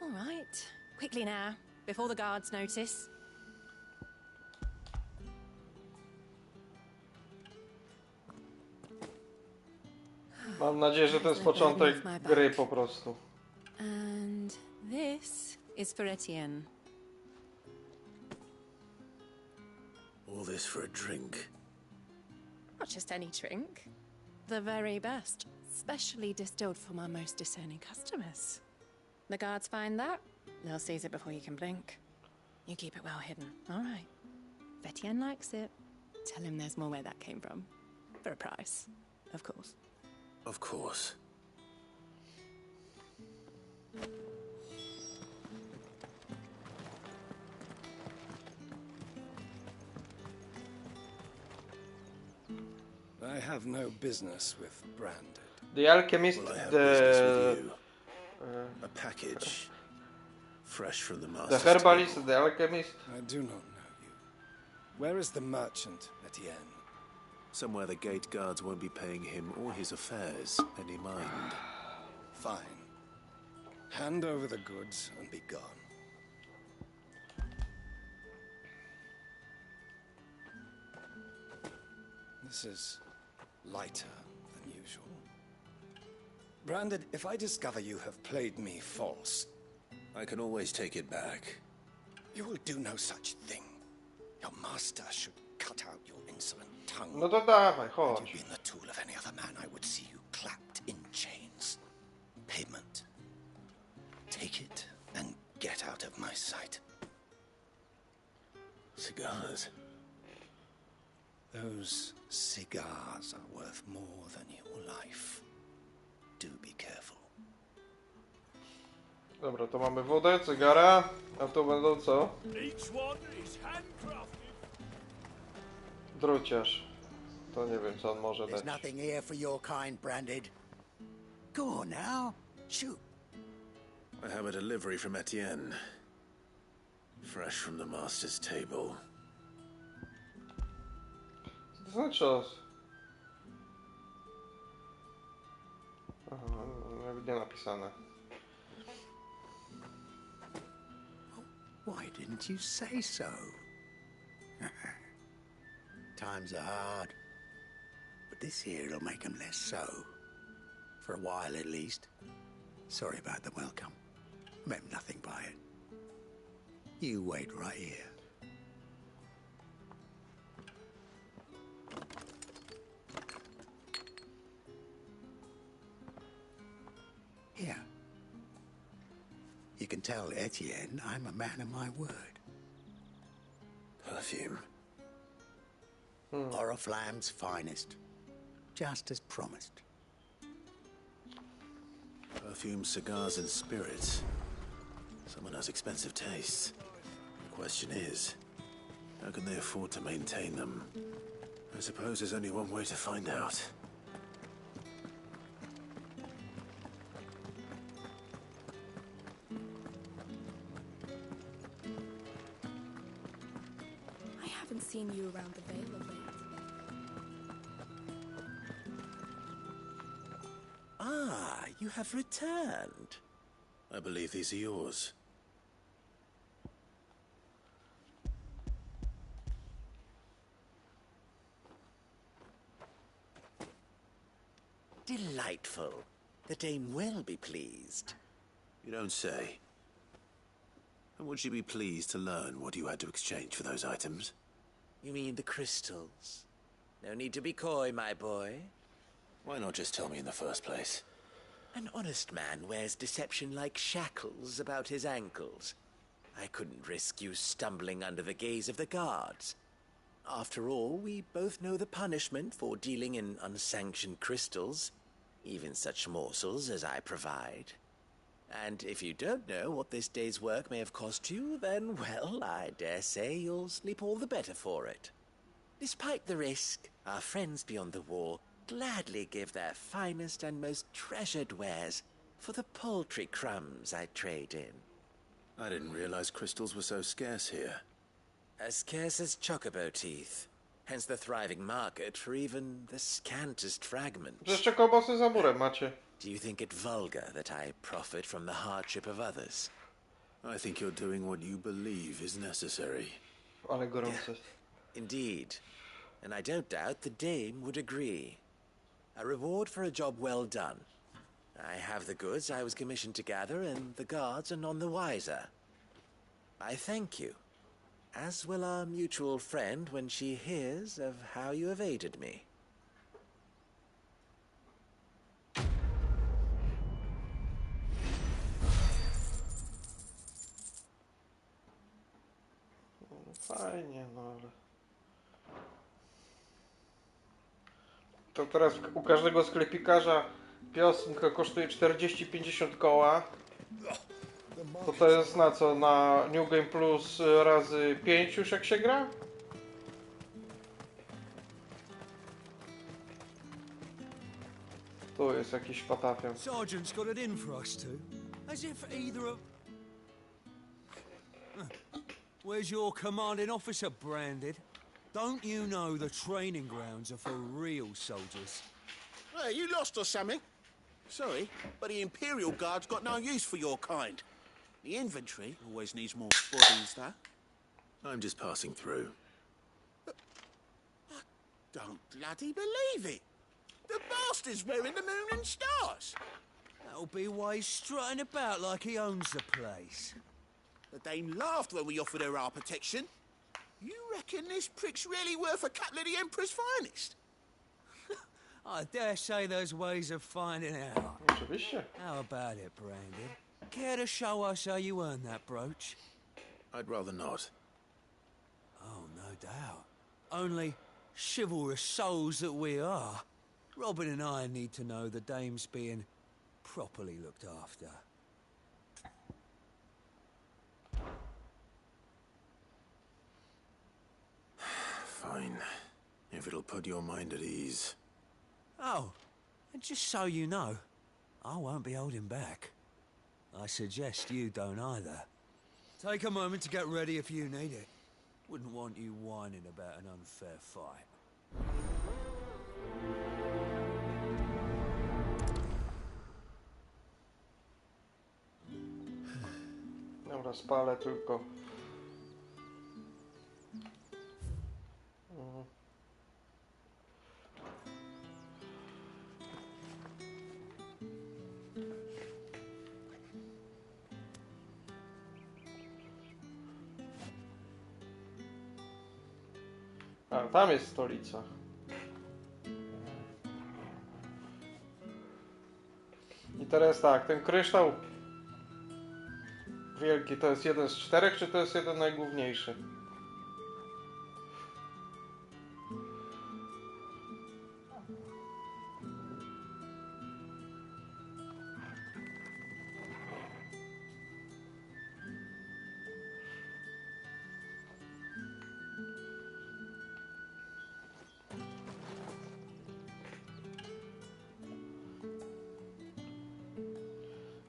All right, quickly now, before the guards notice. Mam nadzieję, że to jest początek gry po prostu. And this is for Etienne. All this for a drink. Not just any drink. The very best, specially distilled for my most discerning customers. The guards find that, they'll seize it before you can blink. You keep it well hidden, all right. If Etienne likes it, tell him there's more where that came from. For a price, of course. Of course. I have no business with Branded. The Alchemist, Well, I have the... business with you. A package. Fresh from the The master's Herbalist, table. the Alchemist. I do not know you. Where is the merchant, Etienne? Somewhere the gate guards won't be paying him or his affairs any mind. Fine. Hand over the goods and be gone. This is lighter than usual. Branded, if I discover you have played me false... I can always take it back. You will do no such thing. Your master should cut out your insolent tongue. No to dawaj, Had chodź. you been the tool of any other man, I would see you clapped in chains. Payment. Take it and get out of my sight. Cigars. Those cigars are worth more than your life. Do be careful. Dobra, to mamy wodę, cygara, a tu będą co? Each one is handcrafted. Druciarz. To nie wiem, co on może There's dać. nothing here for your kind, Branded. Go on now. Shoot. I have a delivery from Etienne. Fresh from the master's table. Co to znaczy os? Aha, nie napisane. Why didn't you say so? Times are hard. But this here'll make 'em less so. For a while, at least. Sorry about the welcome. Meant nothing by it. You wait right here. Here. You can tell Etienne I'm a man of my word. Perfume. Oriflamme's finest. Just as promised. Perfume, cigars, and spirits. Someone has expensive tastes. The question is, how can they afford to maintain them? I suppose there's only one way to find out. I haven't seen you around the Vale of late. Ah, you have returned. I believe these are yours. Delightful. The Dame will be pleased. You don't say. And would she be pleased to learn what you had to exchange for those items? You mean the crystals? No need to be coy, my boy. Why not just tell me in the first place? An honest man wears deception like shackles about his ankles. I couldn't risk you stumbling under the gaze of the guards. After all, we both know the punishment for dealing in unsanctioned crystals, even such morsels as I provide. And if you don't know what this day's work may have cost you, then, well, I dare say you'll sleep all the better for it. Despite the risk, our friends beyond the wall gladly give their finest and most treasured wares for the paltry crumbs I trade in. I didn't realize crystals were so scarce here. As scarce as chocobo teeth, hence the thriving market for even the scantest fragments. Przecież czekobosy za murem macie. Do you think it vulgar that I profit from the hardship of others? I think you're doing what you believe is necessary. Ale gorące. Indeed. And I don't doubt the dame would agree. A reward for a job well done. I have the goods I was commissioned to gather, and the guards are none the wiser. I thank you, as will our mutual friend when she hears of how you have aided me. Fajnie, no ale... To teraz u każdego sklepikarza piosenka kosztuje 40-50 koła. To jest na co? Na New Game Plus razy 5 już jak się gra? Tu jest jakiś patafian. Sergeant's got it in for us two. As if either of... Where's your commanding officer branded? Don't you know the training grounds are for real soldiers? Hey, you lost or something? Sorry, but the Imperial Guard's got no use for your kind. The infantry always needs more bodies, though. I'm just passing through. I don't bloody believe it. The bastard's wearing the moon and stars. That'll be why he's strutting about like he owns the place. The dame laughed when we offered her our protection. You reckon this prick's really worth a couple of the Emperor's finest? I dare say there's ways of finding out. Oczywiście. How about it, Brandon? Care to show us how you earned that brooch? I'd rather not. Oh, no doubt. Only chivalrous souls that we are, Robin and I need to know the dame's being properly looked after. Fine. If it'll put your mind at ease. Oh, and just so you know, I won't be holding back. I suggest you don't either. Take a moment to get ready if you need it. Wouldn't want you whining about an unfair fight. Dobra, spalę tylko. A, tam jest stolica. I teraz tak, ten kryształ wielki to jest jeden z 4, czy to jest jeden najgłówniejszy?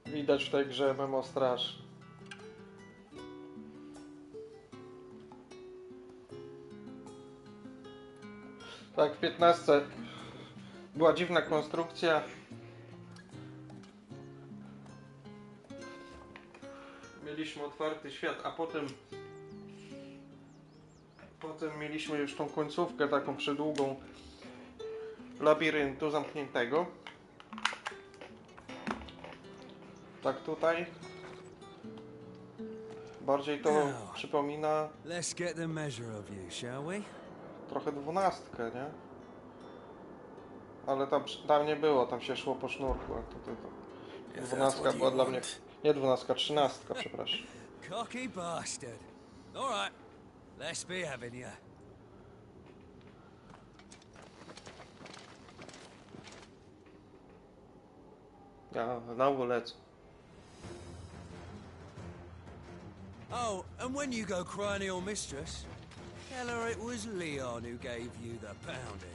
Widać w tej grze memo straż. Tak, w 15 była dziwna konstrukcja. Mieliśmy otwarty świat, a potem mieliśmy już tą końcówkę taką przedługą labiryntu zamkniętego. Tak tutaj. Bardziej to przypomina Let's get the measure of you, shall we? trochę 12, nie? Ale tam nie było, tam się szło po sznurku, a tutaj to 12 była dla mnie... Nie 12, 13, przepraszam. Cocky bastard. All right, let's be having you. Ja znowu lecę. Oh, and when you go crying to your mistress, tell her it was Leon who gave you the pounding.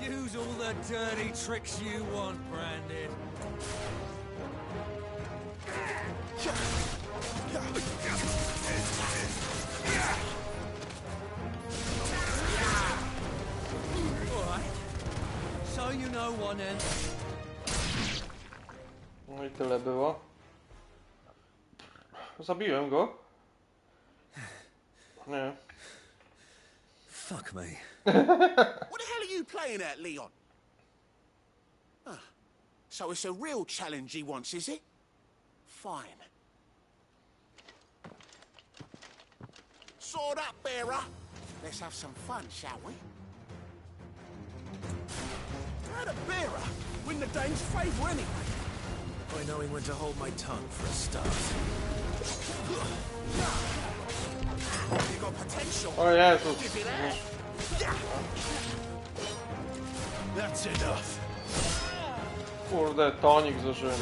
Use all the dirty tricks you want, Branded. Alright. So you know one end. No i tyle było. Zabiłem go. Nie. Fuck me. What the hell are you playing at, Leon? Ah, so it's a real challenge he wants, is it? Fine. Sword up, bearer. Let's have some fun, shall we? How a bearer win the Dane's favour anyway? By knowing when to hold my tongue for a start. You got potential. O Jezus. Give it out. That's enough. Kurde, tonik zużyłem.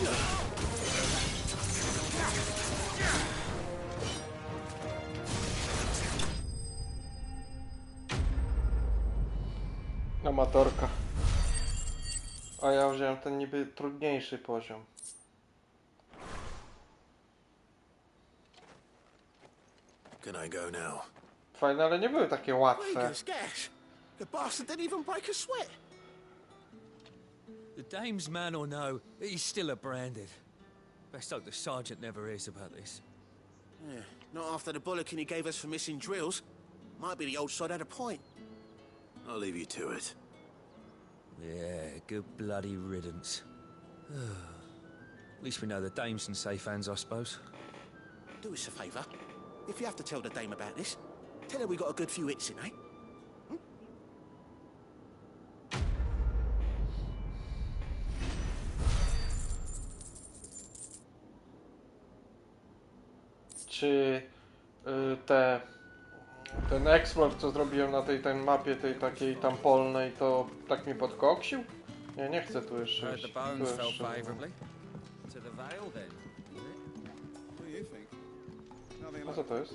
Amatorka. A ja wziąłem ten niby trudniejszy poziom. Can I go now? Fajne, ale nie były takie łatwe. Vegas, gas. The bastard didn't even break a sweat. The dame's man or no, he's still a Branded. Best hope the sergeant never hears about this. Yeah, not after the bullocking he gave us for missing drills. Might be the old sod had a point. I'll leave you to it. Yeah, good bloody riddance. At least we know the dame's in safe hands, I suppose. Do us a favour. If you have to tell the dame about this, tell her we got a good few hits in, eh? Czy ten explore, co zrobiłem na tej mapie, tej takiej tam polnej, to tak mi podkoksił? Nie, nie chcę tu jeszcze iść. A co to jest?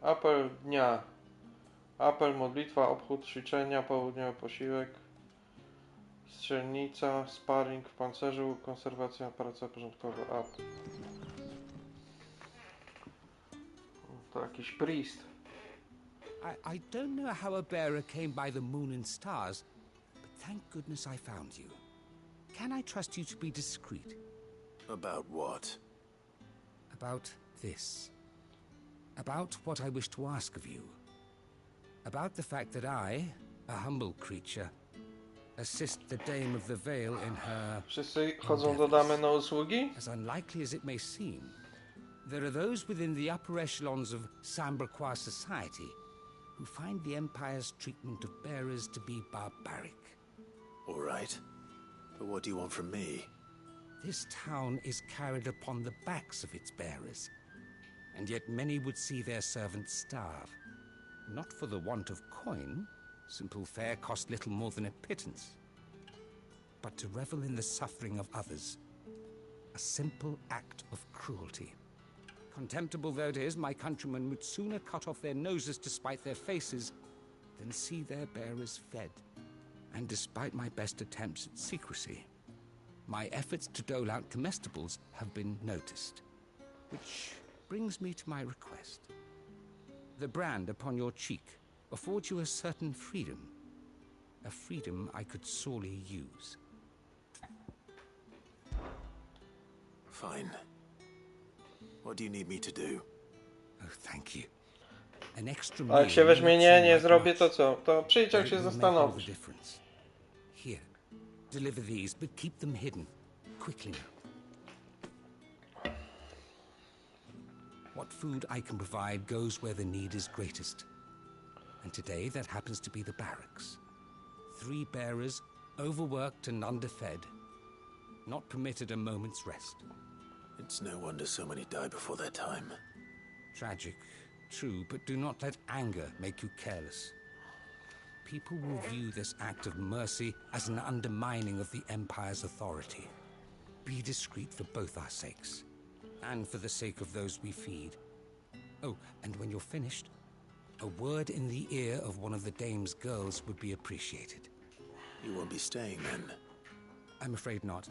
Apel dnia. Apel, modlitwa, obchód, ćwiczenia, południowy posiłek, strzelnica, sparring w pancerzu, konserwacja, praca porządkowa. To jakiś priest. I don't know how a bearer came by the moon and stars, but thank goodness I found you. Can I trust you to be discreet? About what? About this. About what I wish to ask of you. About the fact that I, a humble creature, assist the Dame of the Vale in her... Wszyscy chodzą do damy na usługi? As unlikely as it may seem, there are those within the upper echelons of Samberquois society who find the Empire's treatment of bearers to be barbaric. All right. But what do you want from me? This town is carried upon the backs of its bearers, and yet many would see their servants starve. Not for the want of coin, simple fare cost little more than a pittance, but to revel in the suffering of others, a simple act of cruelty. Contemptible though it is, my countrymen would sooner cut off their noses to spite their faces than see their bearers fed. And despite my best attempts at secrecy, my efforts to dole out comestibles have been noticed. Which brings me to my request. The brand upon your cheek affords you a certain freedom. A freedom I could sorely use. Fine. What do you need me to do? Oh, thank you. An extra A jak się weźmie nie zrobię, to co? To przyjdź, jak się zastanowisz. Here, deliver these, but keep them hidden. Quickly now. what food I can provide goes where the need is greatest. And today that happens to be the barracks. 3 bearers, overworked and underfed, not permitted a moment's rest. It's no wonder so many die before their time. Tragic, true, but do not let anger make you careless. People will view this act of mercy as an undermining of the Empire's authority. Be discreet for both our sakes, and for the sake of those we feed. Oh, and when you're finished, a word in the ear of one of the dame's girls would be appreciated. You won't be staying then? I'm afraid not.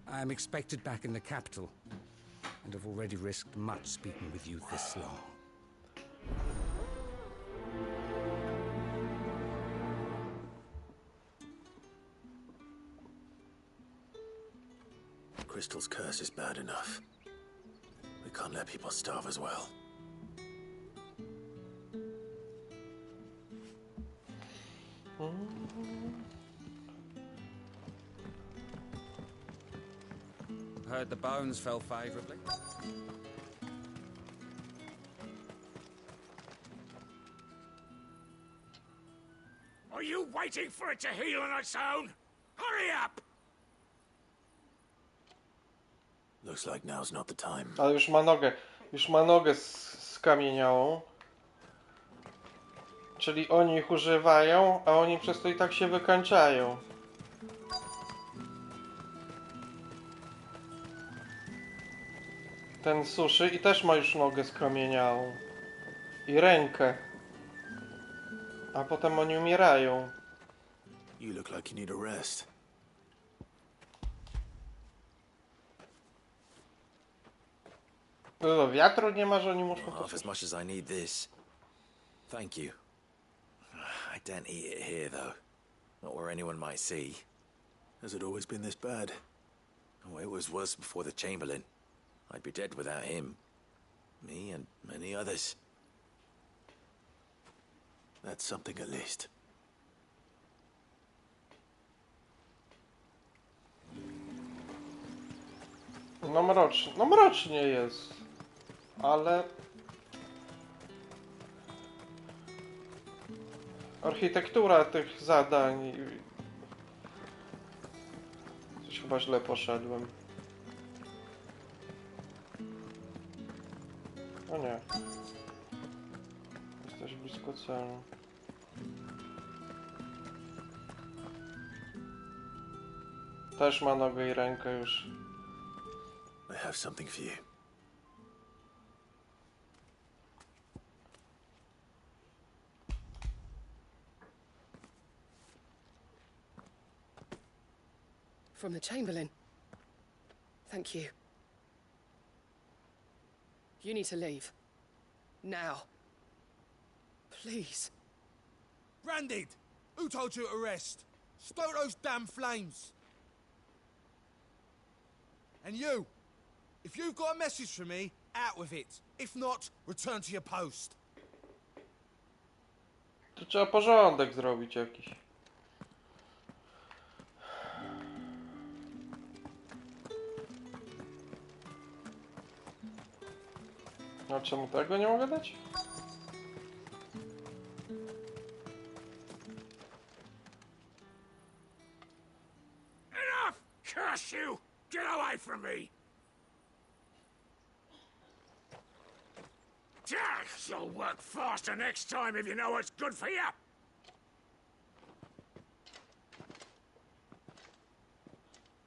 I'm expected back in the capital, and have already risked much speaking with you this long. Crystal's curse is bad enough. We can't let people starve as well. Heard the bones fell favorably. Are you waiting for it to heal on its own? Hurry up! Looks like now's not the time. Ale już ma nogę skamieniałą. Czyli oni ich używają, a oni przez to i tak się wykańczają. Ten suszy i też ma już nogę skamieniałą. I rękę. A potem oni umierają. You look like you need a rest. Wiatru nie ma, że oni muszą... Half as much as I need this. Thank you. I don't eat it here, though. Not where anyone might see. Has it always been this bad? Oh, it was worse before the Chamberlain. I'd be dead without him. Me and many others. That's something at least. No mrocznie jest. Ale... Architektura tych zadań... Coś chyba źle poszedłem. O nie. Jesteś blisko celu. Też ma nogę i rękę już. I have something for you. From the Chamberlain. Thank you. You need to leave. Now. Please. Branded! Who told you to rest? Stoke those damn flames! And you! If you've got a message for me, out with it. If not, return to your post. To trzeba porządek zrobić jakiś. A czemu tego nie mogę dać? Enough! Curse you! Get away from me! You'll work faster next time if you know what's good for you!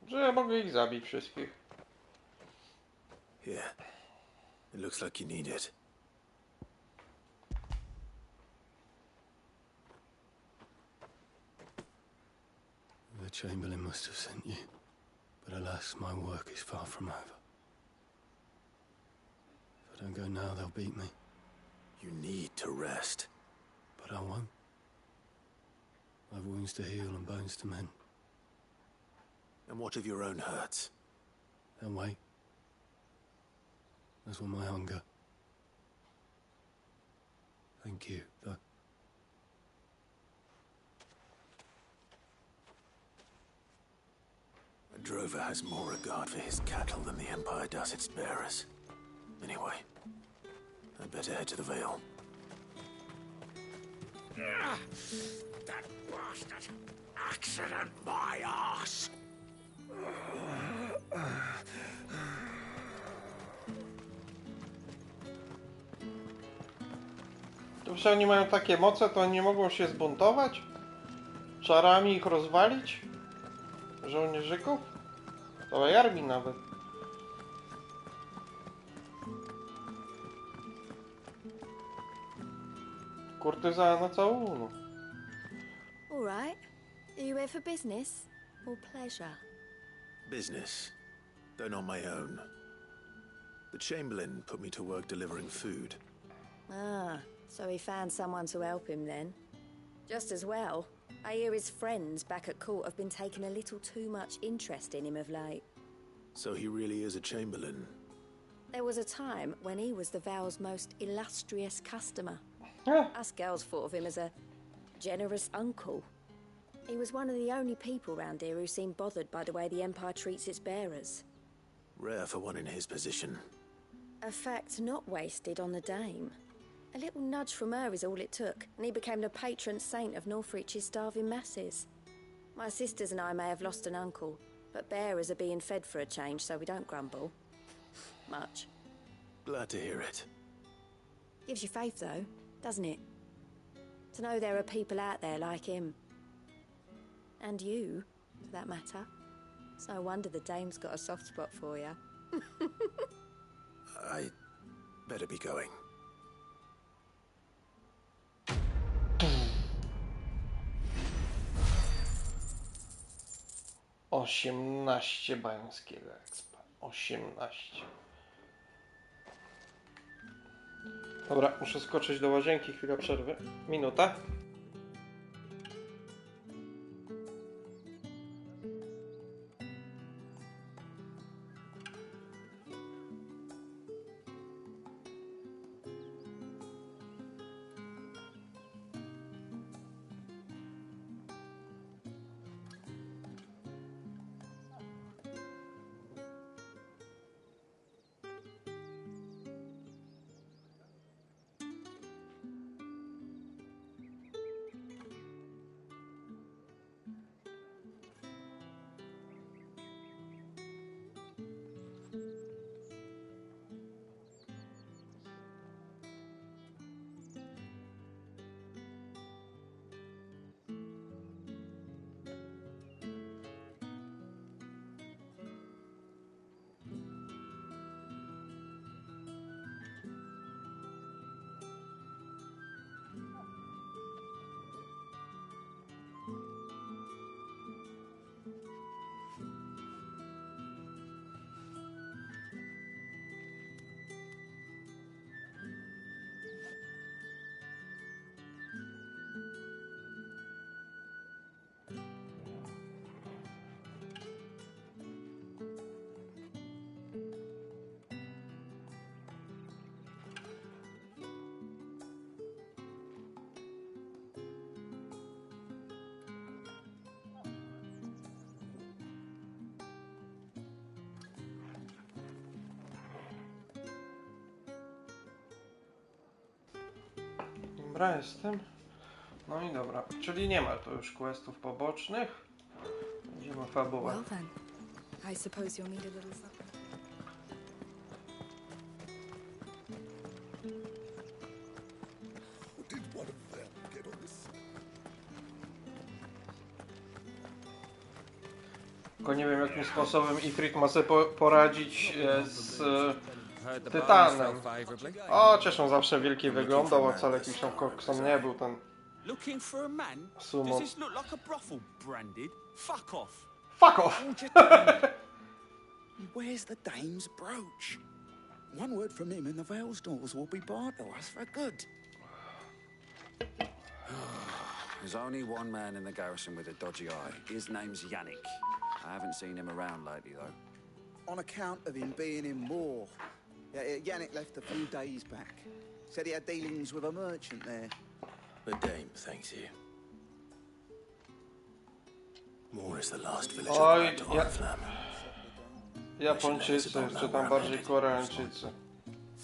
Że ja mogę ich zabić wszystkich. Yeah. It looks like you need it. The Chamberlain must have sent you. But alas, my work is far from over. If I don't go now, they'll beat me. You need to rest. But I won't. I've wounds to heal and bones to mend. And what of your own hurts? They'll wait. As will my hunger. Thank you, though. A drover has more regard for his cattle than the Empire does its bearers. Anyway, I'd better head to the Vale. That bastard! Accident, my ass! To przecież oni mają takie moce, to oni nie mogą się zbuntować? Czarami ich rozwalić? Żołnierzyków? Całej armii nawet. Kurtyzana całunu. All right. Are you here for business or pleasure? Business, though not my own. The Chamberlain put me to work delivering food. Ah, so he found someone to help him then. Just as well. I hear his friends back at court have been taking a little too much interest in him of late. So he really is a Chamberlain. There was a time when he was the Vale's most illustrious customer. Us girls thought of him as a generous uncle. He was one of the only people round here who seemed bothered by the way the Empire treats its bearers. Rare for one in his position. A fact not wasted on the Dame. A little nudge from her is all it took, and he became the patron saint of Northreach's starving masses. My sisters and I may have lost an uncle, but bearers are being fed for a change, so we don't grumble. Much. Glad to hear it. Gives you faith, though, doesn't it? To know there are people out there like him. And you, for that matter. It's no wonder the Dame's got a soft spot for you. I better be going. Osiemnaście bańskiego expa. 18. Dobra, muszę skoczyć do łazienki, chwila przerwy. Minuta. Dobra, jestem. No i dobra, czyli nie ma tu już questów pobocznych. Będziemy fabułę. Well then, I suppose you'll need a little supper. Did one of them get on this? Tylko nie wiem, jakim sposobem Ifrit ma sobie poradzić z Tytanem. O, cieszą zawsze wielki wyglądał, a wcale jakiś tam koksem nie był ten Looking for a man? Sumo. Does this look like a brothel branded? Fuck off. Fuck off! Where's the Dame's brooch? One word from him and the Vale's doors will be barred to us for good. There's only one man in the garrison with a dodgy eye. His name's Yannick. I haven't seen him around lately, though. On account of him being in war. Yannick left a few days back. Said he had dealings with a merchant there. The Dame thanks you. Moore is the last village I've had to Oriflamme. Japończycy, czy tam bardziej Koreańczycy.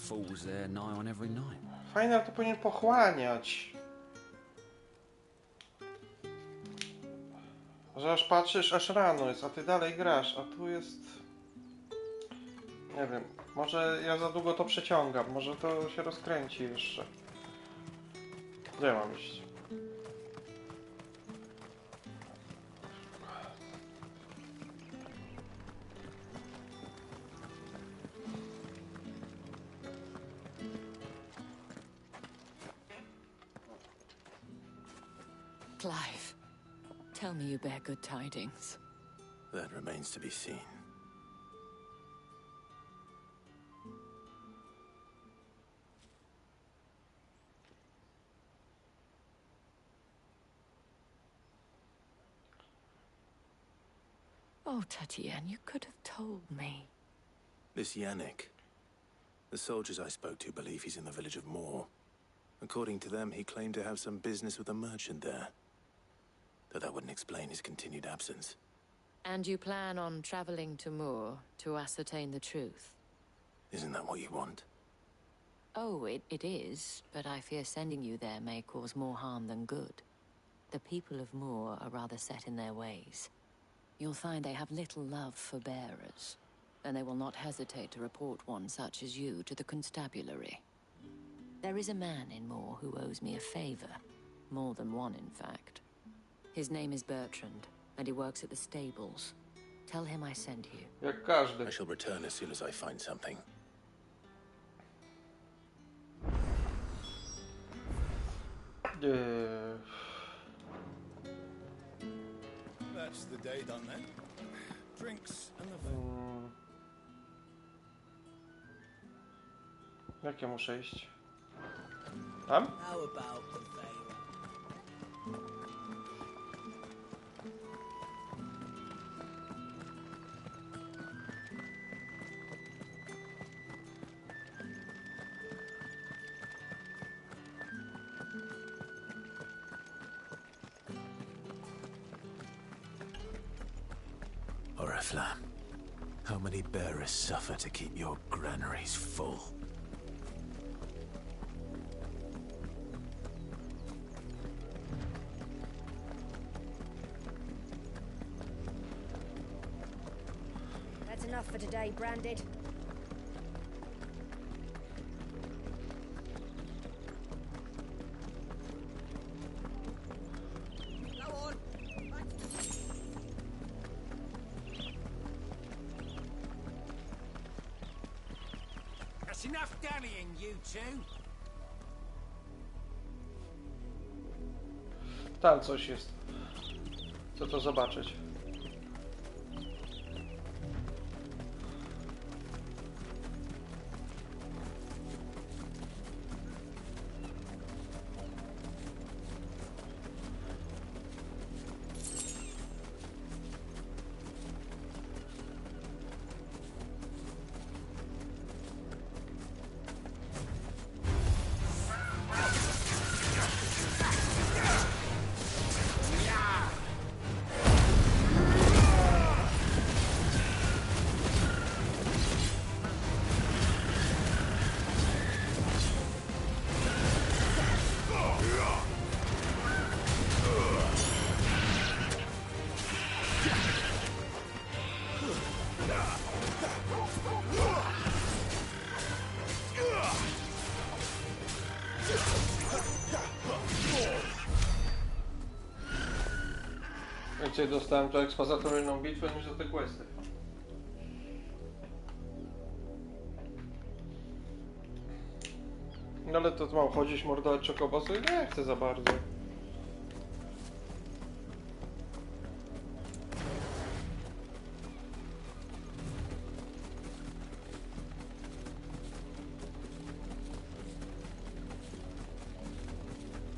fools there nigh on every night. Fajne, ale to powinien pochłaniać. Że aż patrzysz, aż rano jest, a ty dalej grasz, a tu jest... Nie wiem, może ja za długo to przeciągam, może to się rozkręci jeszcze. Gdzie mam iść? Clive, tell me you bear good tidings. That remains to be seen. Oh, Tatienne, you could have told me. This Yannick. The soldiers I spoke to believe he's in the village of Moor. According to them, he claimed to have some business with a merchant there. Though that wouldn't explain his continued absence. And you plan on traveling to Moor to ascertain the truth? Isn't that what you want? Oh, it is, but I fear sending you there may cause more harm than good. The people of Moor are rather set in their ways. You'll find they have little love for bearers, and they will not hesitate to report one such as you to the constabulary. There is a man in Moor who owes me a favor. More than one, in fact. His name is Bertrand, and he works at the stables. Tell him I sent you. Jak każdy. I shall return as soon as I find something. That's the day done then. Drinks and the Jak ja muszę iść? Tam? How about the veil? Oriflamme, how many bearers suffer to keep your granaries full? That's enough for today, Branded. That's enough dallying, you two. Tam coś jest. Chcę to zobaczyć. Więcej dostałem tu ekspozatoryjną bitwę niż za te questy. No ale to mam chodzić, mordować czokobosy? Nie chcę za bardzo.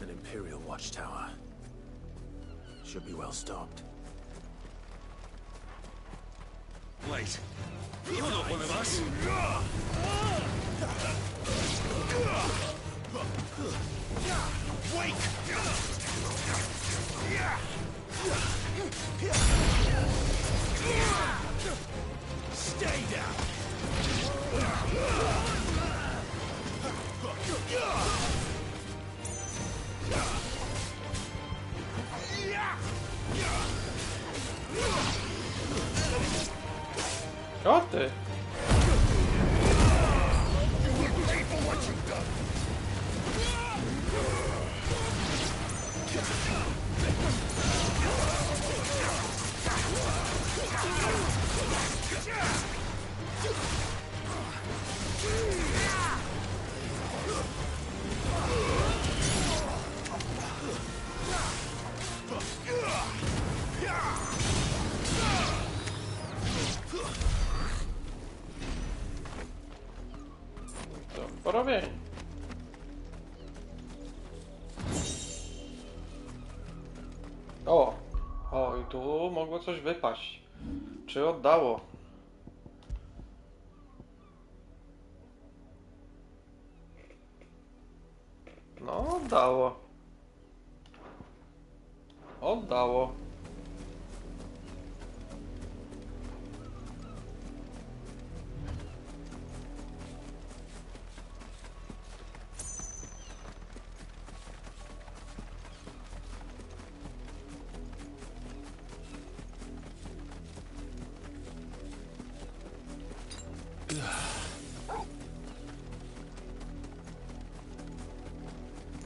An Imperial watchtower. Should be well stocked. Wait, you're not one of us. Wait! Stay down. O ty! To porobienie. O! O, i tu mogło coś wypaść. Czy oddało? No, oddało. Oddało.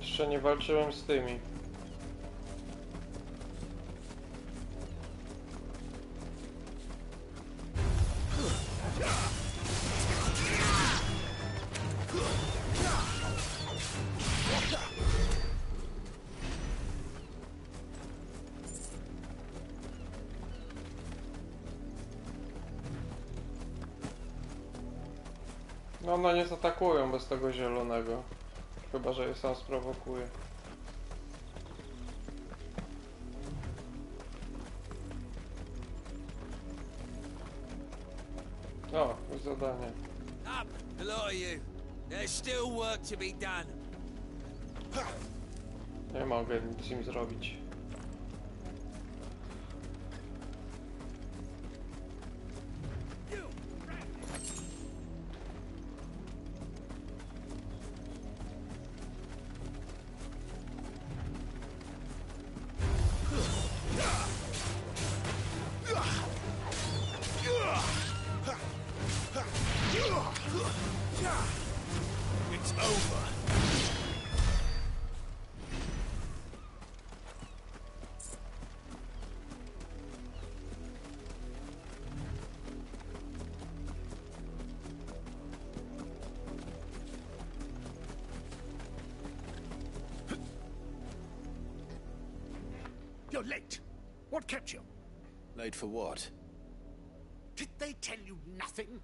Jeszcze nie walczyłem z tymi. No one nie zaatakują bez tego zielonego. Chyba że je sam sprowokuje. O, już zadanie. Up, the lot of you. There's still work to be done. Nie mogę nic im zrobić. It's over. You're late. What kept you? Late for what? Did they tell you nothing?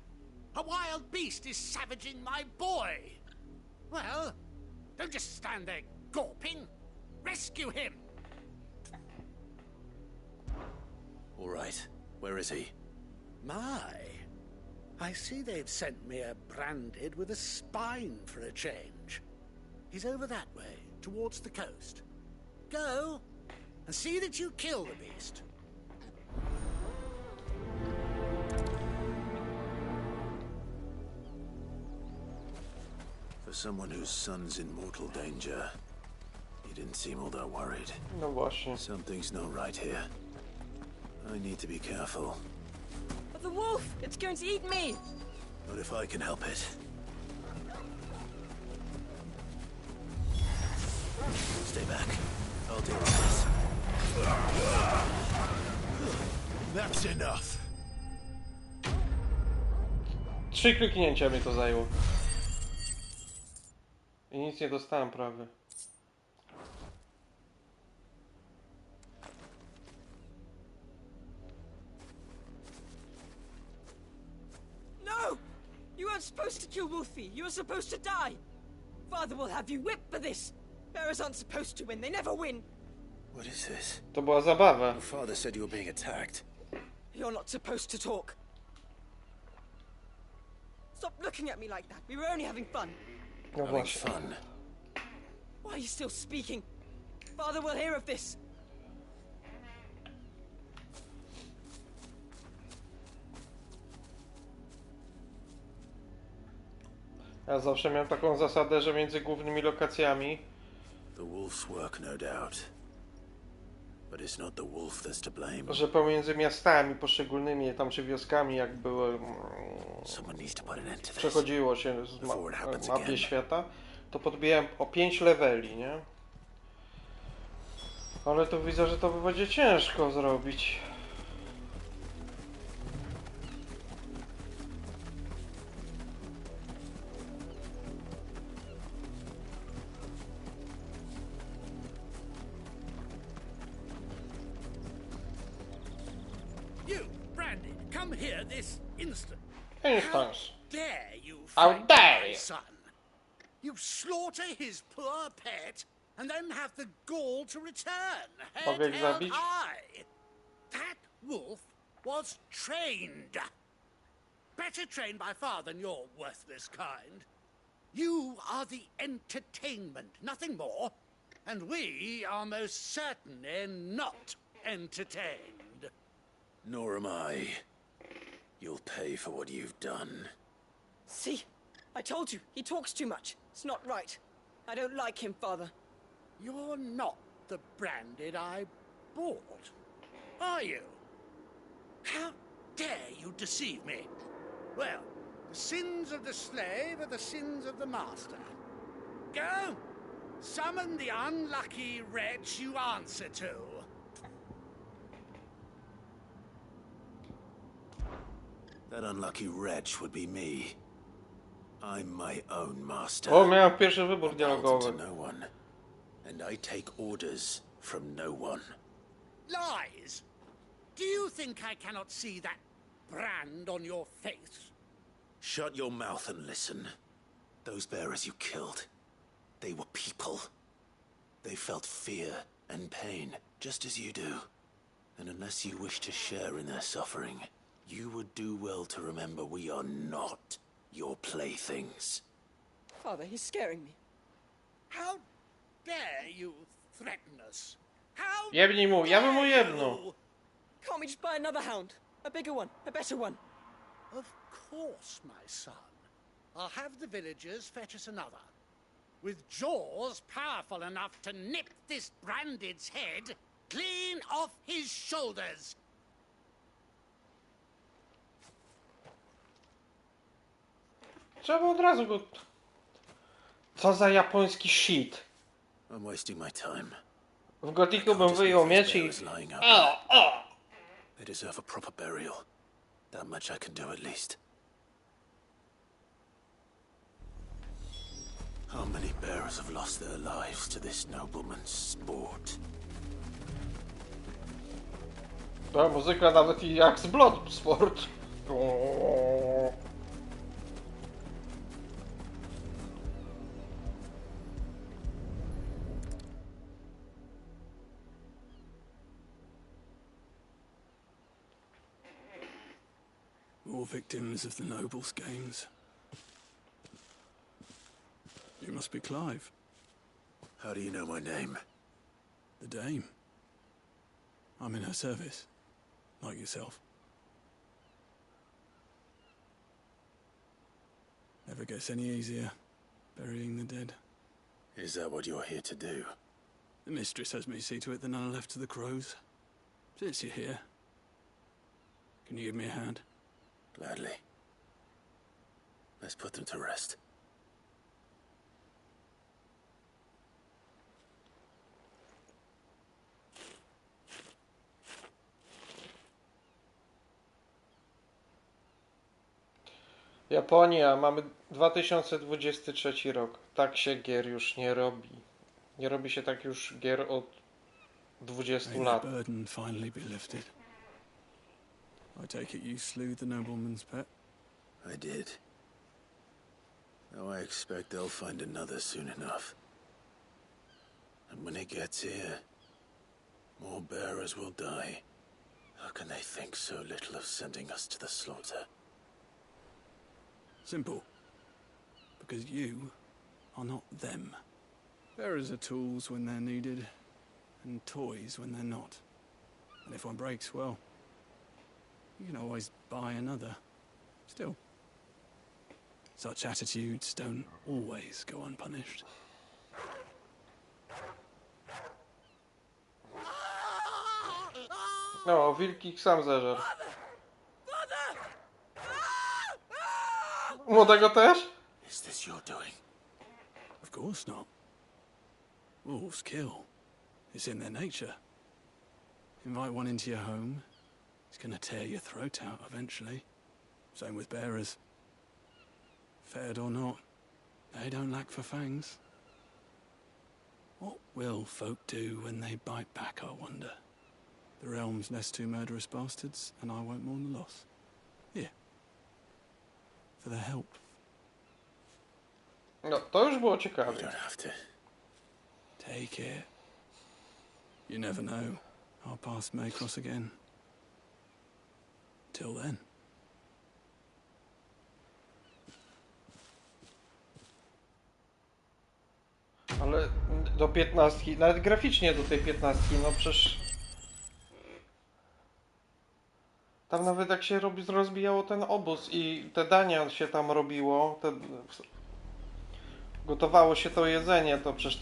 A wild beast is savaging my boy. Well, don't just stand there gawping. Rescue him. All right. Where is he? My, I see they've sent me a branded with a spine for a change. He's over that way, towards the coast. Go, and see that you kill the beast. For someone whose son's in mortal danger, he didn't seem all that worried. No właśnie. Something's not right here. I need to be careful. But the wolf! It's going to eat me! Not if I can help it. Stay back. I'll deal with this. That's enough. 3 kliknięcia mi to zajęło. I nic nie dostałem prawie. No! You weren't supposed to kill Wolfie. You were supposed to die. Father will have you whipped for this. Bearers aren't supposed to win. They never win. What is this? To była zabawa. Your father said you were being attacked. You're not supposed to talk. Stop looking at me like that. We were only having fun. No Having właśnie. fun. Why are you still speaking? Father will hear of this. Ja zawsze miałem taką zasadę, że między głównymi lokacjami The wolf's work, no doubt. But it's not the wolf that's to blame. Że pomiędzy miastami poszczególnymi, tam czy wioskami, jak były, przechodziło się z mapie świata, to podbijałem o 5 leveli, nie? Ale to widzę, że to będzie ciężko zrobić. Come here this instant. Instance. How dare you How fight dare my you. son? You slaughter his poor pet and then have the gall to return, head Mogę ich held zabić? high. That wolf was trained. Better trained by far than your worthless kind. You are the entertainment, nothing more. And we are most certainly not entertained. Nor am I. You'll pay for what you've done. See? I told you, he talks too much. It's not right. I don't like him, Father. You're not the branded I bought, are you? How dare you deceive me? Well, the sins of the slave are the sins of the master. Go! Summon the unlucky wretch you answer to. That unlucky wretch would be me. I'm my own master. O, miałem pierwszy wybór Beholden dialogowy. to no one. And I take orders from no one. Lies! Do you think I cannot see that brand on your face? Shut your mouth and listen. Those bearers you killed, they were people. They felt fear and pain, just as you do. And unless you wish to share in their suffering, you would do well to remember we are not your playthings. Father, he's scaring me. How dare you threaten us? How Jebnij mu, ja bym mu jebnął. Can't we just buy another hound? A bigger one, a better one. Of course, my son. I'll have the villagers fetch us another. With jaws powerful enough to nip this branded's head clean off his shoulders. Trzeba od razu go... Co za japoński shit. I'm wasting my time. W Gotiku bym wyjął miecz i... They deserve a proper burial. That much I can do at least. How many bearers have lost their lives to this nobleman's sport? Ta muzyka nawet i jak z Bloodsport. More victims of the nobles' games. You must be Clive. How do you know my name? The Dame. I'm in her service, like yourself. Never gets any easier, burying the dead. Is that what you're here to do? The mistress has me see to it that none are left to the crows. Since you're here, can you give me a hand? Gladly. Let's put them to rest. Japonia, mamy 2023 rok. Tak się gier już nie robi. Nie robi się tak już gier od 20 lat. Burden finally be lifted. I take it you slew the nobleman's pet? I did. Now I expect they'll find another soon enough. And when it gets here, more bearers will die. How can they think so little of sending us to the slaughter? Simple. Because you are not them. Bearers are tools when they're needed, and toys when they're not. And if one breaks, well, you can always buy another. Still, such attitudes don't always go unpunished. No, wilki sam zeżar. Młodego też? Is this your doing? Of course not. Wolves kill. It's in their nature. Invite one into your home, it's gonna tear your throat out eventually. Same with bearers. Fed or not, they don't lack for fangs. What will folk do when they bite back, I wonder? The realm's nest two murderous bastards, and I won't mourn the loss. Here. For their help. No, to już było ciekawe. You don't have to. Take it. You never know. Our paths may cross again. Till then. Ale do 15, nawet graficznie do tej 15, no przecież... Tam nawet jak się rozbijało ten obóz i te dania się tam robiło, gotowało się to jedzenie, to przecież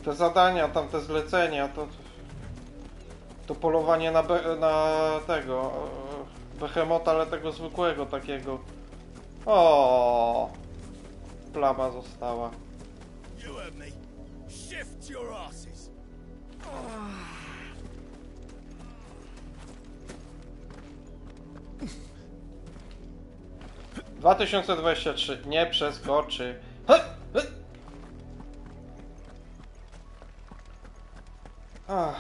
te zadania, tam te zlecenia, to polowanie na tego behemota, ale tego zwykłego takiego. O, plama została. You heard me. Shift your asses. 2023 nie przeskoczy. Ach.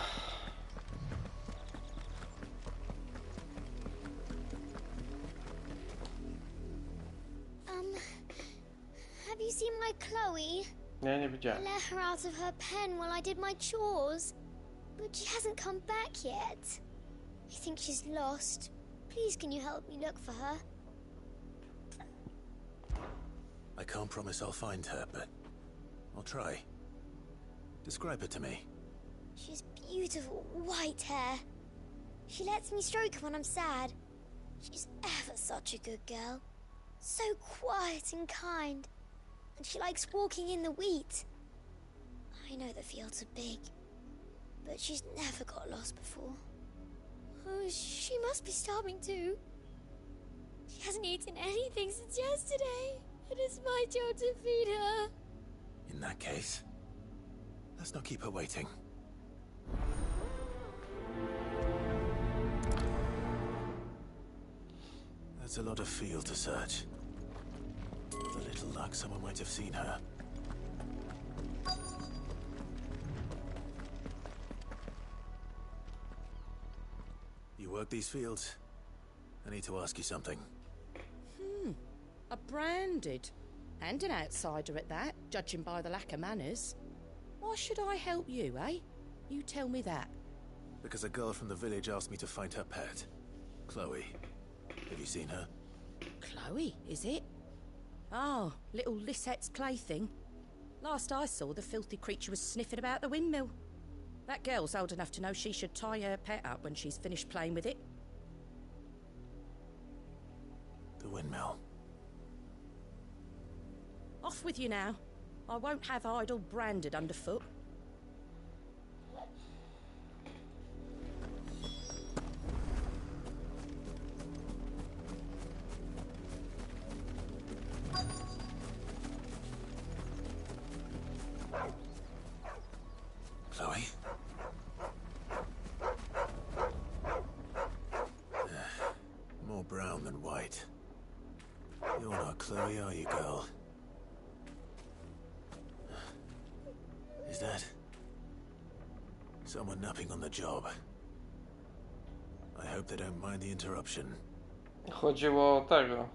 Have you seen my Chloe? Nie, nie I widziałem. let her out of her pen while I did my chores, but she hasn't come back yet. I think she's lost. Please, can you help me look for her? I can't promise I'll find her, but I'll try. Describe her to me. She's beautiful white hair. She lets me stroke her when I'm sad. She's ever such a good girl. So quiet and kind. And she likes walking in the wheat. I know the fields are big, but she's never got lost before. Oh, she must be starving too. She hasn't eaten anything since yesterday, and it's my job to feed her. In that case, let's not keep her waiting. That's a lot of field to search. With a little luck, someone might have seen her. You work these fields? I need to ask you something. A branded. And an outsider at that, judging by the lack of manners. Why should I help you, eh? You tell me that. Because a girl from the village asked me to find her pet. Chloe. Have you seen her? Chloe, is it? Oh, little Lisette's plaything. Last I saw, the filthy creature was sniffing about the windmill. That girl's old enough to know she should tie her pet up when she's finished playing with it. The windmill. Off with you now. I won't have idle branded underfoot. Chloe? More brown than white. You're not Chloe, are you, girl? Is that someone napping on the job? I hope they don't mind the interruption. Chodziło o tego.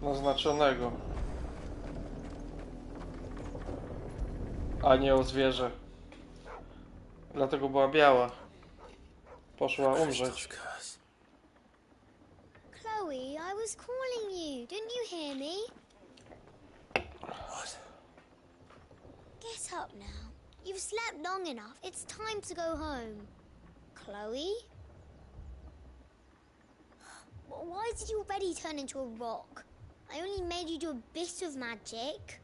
Naznaczonego. A nie o zwierzę. Dlatego była biała. Poszła umrzeć. Chloe, I was calling you. Didn't you hear me? What? Get up now. You've slept long enough. It's time to go home. Chloe? Why did you already turn into a rock? I only made you do a bit of magic.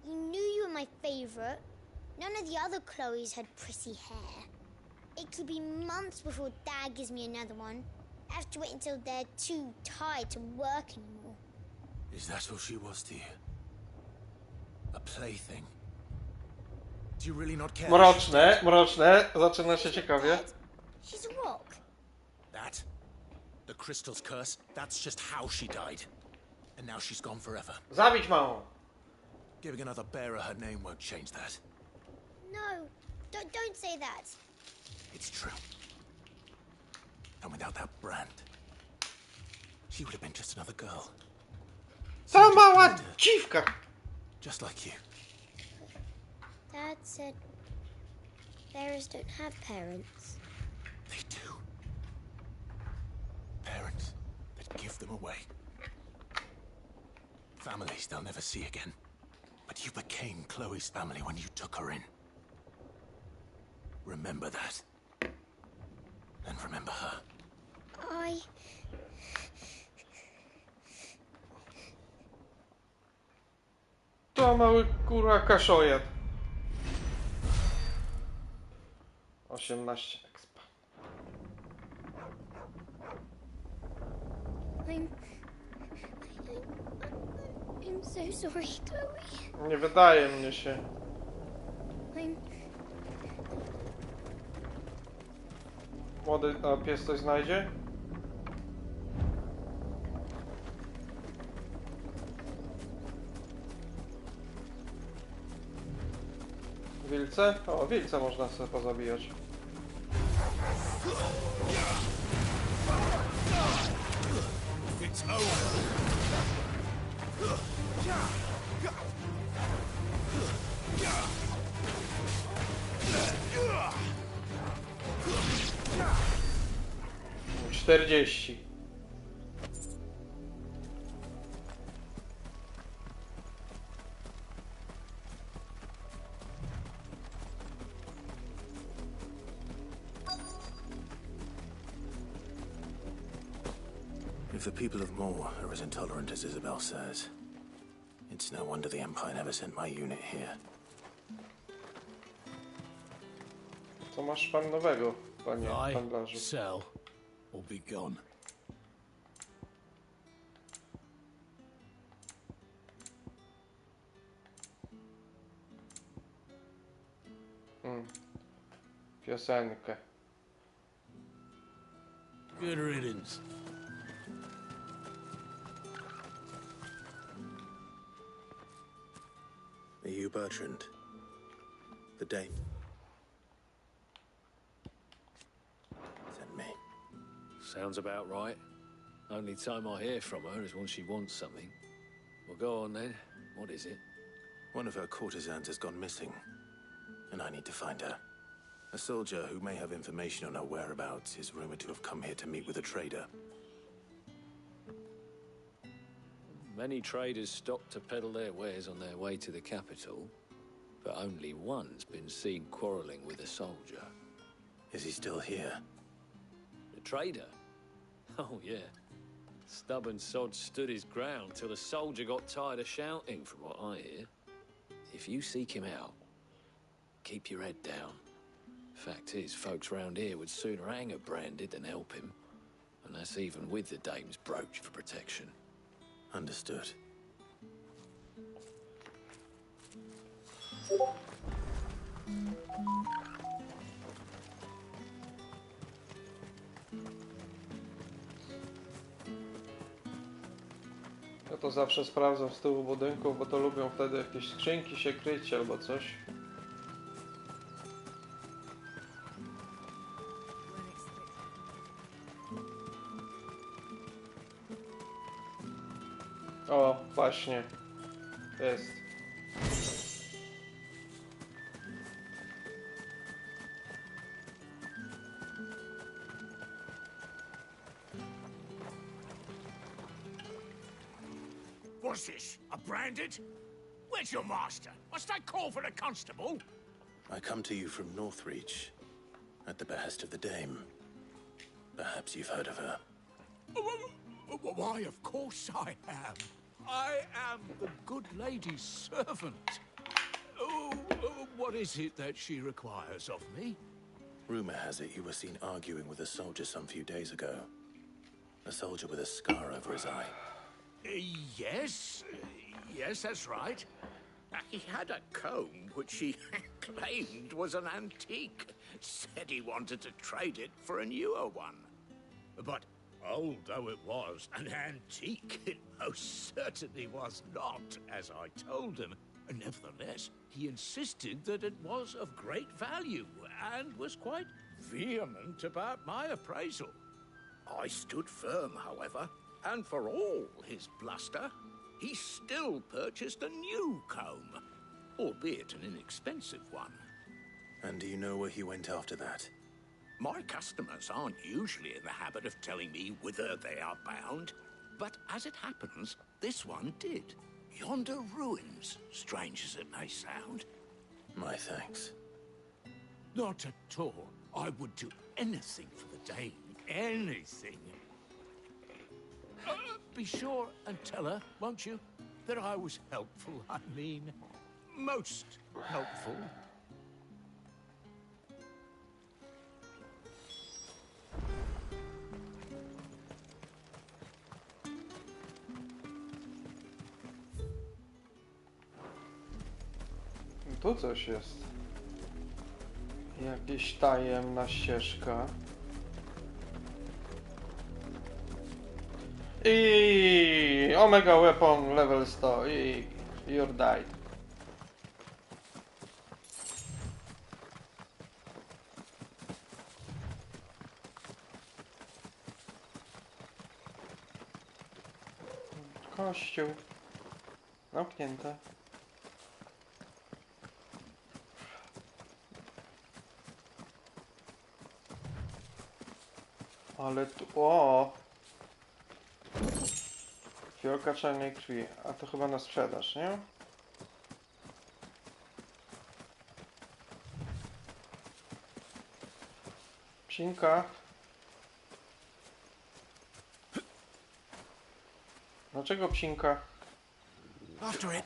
You knew you were my favourite. None of the other Chloes had pretty hair. It could be months before Dad gives me another one. I have to wait until they're too tired to work anymore. Is that all she was to you? A plaything? Do you really not care? Mroczne, mroczne. Zaczyna się ciekawie. She's a rock. That? The crystal's curse? That's just how she died. And now she's gone forever. Zabić mamą. Giving another bearer her name won't change that. No, don't say that. It's true. And without that brand, she would have been just another girl. Ta mała dziwka. Just like you. Dad said bearers don't have parents. They do. Parents that give them away. Families they'll never see again. But you became Chloe's family when you took her in. Remember that. And remember her. To mały kurwa kaszojad. 18 expa. I'm so sorry, Chloe. Nie wydaje mnie się. Młody, a pies coś znajdzie? Wilce? O, wilce można sobie pozabijać. It's over. 40. If the people of Moor are as intolerant as Isabel says, it's no wonder the Empire never sent my unit here. Co masz pan nowego, panie handlarzu? Sell or be gone. Piosenkę. Good riddance. Are you Bertrand? The Dane? Send me. Sounds about right. Only time I hear from her is when she wants something. Well, go on then. What is it? One of her courtesans has gone missing, and I need to find her. A soldier who may have information on her whereabouts is rumored to have come here to meet with a trader. Many traders stop to peddle their wares on their way to the capital, but only one's been seen quarreling with a soldier. Is he still here? The trader? Oh, yeah. Stubborn sod stood his ground till the soldier got tired of shouting, from what I hear. If you seek him out, keep your head down. Fact is, folks round here would sooner hang a branded than help him. And that's even with the dame's brooch for protection. Understood. Ja to zawsze sprawdzam z tyłu budynku, bo to lubią wtedy jakieś skrzynki się kryć albo coś. O, właśnie. Jest. What's this? A branded? Where's your master? Must I call for a constable? I come to you from Northreach, at the behest of the Dame. Perhaps you've heard of her. Why, of course I am. I am the good lady's servant. What is it that she requires of me? Rumor has it you were seen arguing with a soldier some few days ago. A soldier with a scar over his eye. Yes. Yes, that's right. He had a comb which he claimed was an antique. Said he wanted to trade it for a newer one. But old though it was, an antique it most certainly was not, as I told him. Nevertheless, he insisted that it was of great value and was quite vehement about my appraisal. I stood firm, however, and for all his bluster, he still purchased a new comb, albeit an inexpensive one. And do you know where he went after that? My customers aren't usually in the habit of telling me whither they are bound, but as it happens, this one did. Yonder ruins, strange as it may sound. My thanks. Not at all. I would do anything for the Dane. Anything. Be sure and tell her, won't you, that I was helpful. I mean, most helpful. Tu coś jest. Jakaś tajemna ścieżka. I Omega Weapon level 100 i you're died. Kościół. Zamknięte. Ale tu... O! Fiolka czarnej krwi. A to chyba na sprzedaż, nie? Psinka. Dlaczego psinka? After it.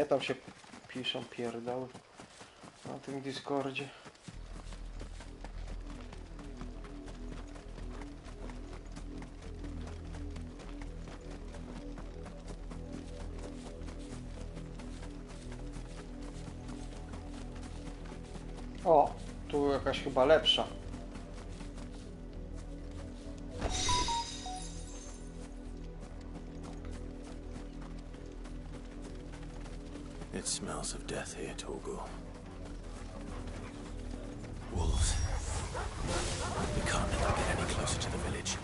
Tam się piszą pierdoły na tym Discordzie. O, tu jakaś chyba lepsza. It smells of death here, Torgal. Wolves. We can't let them get any closer to the village.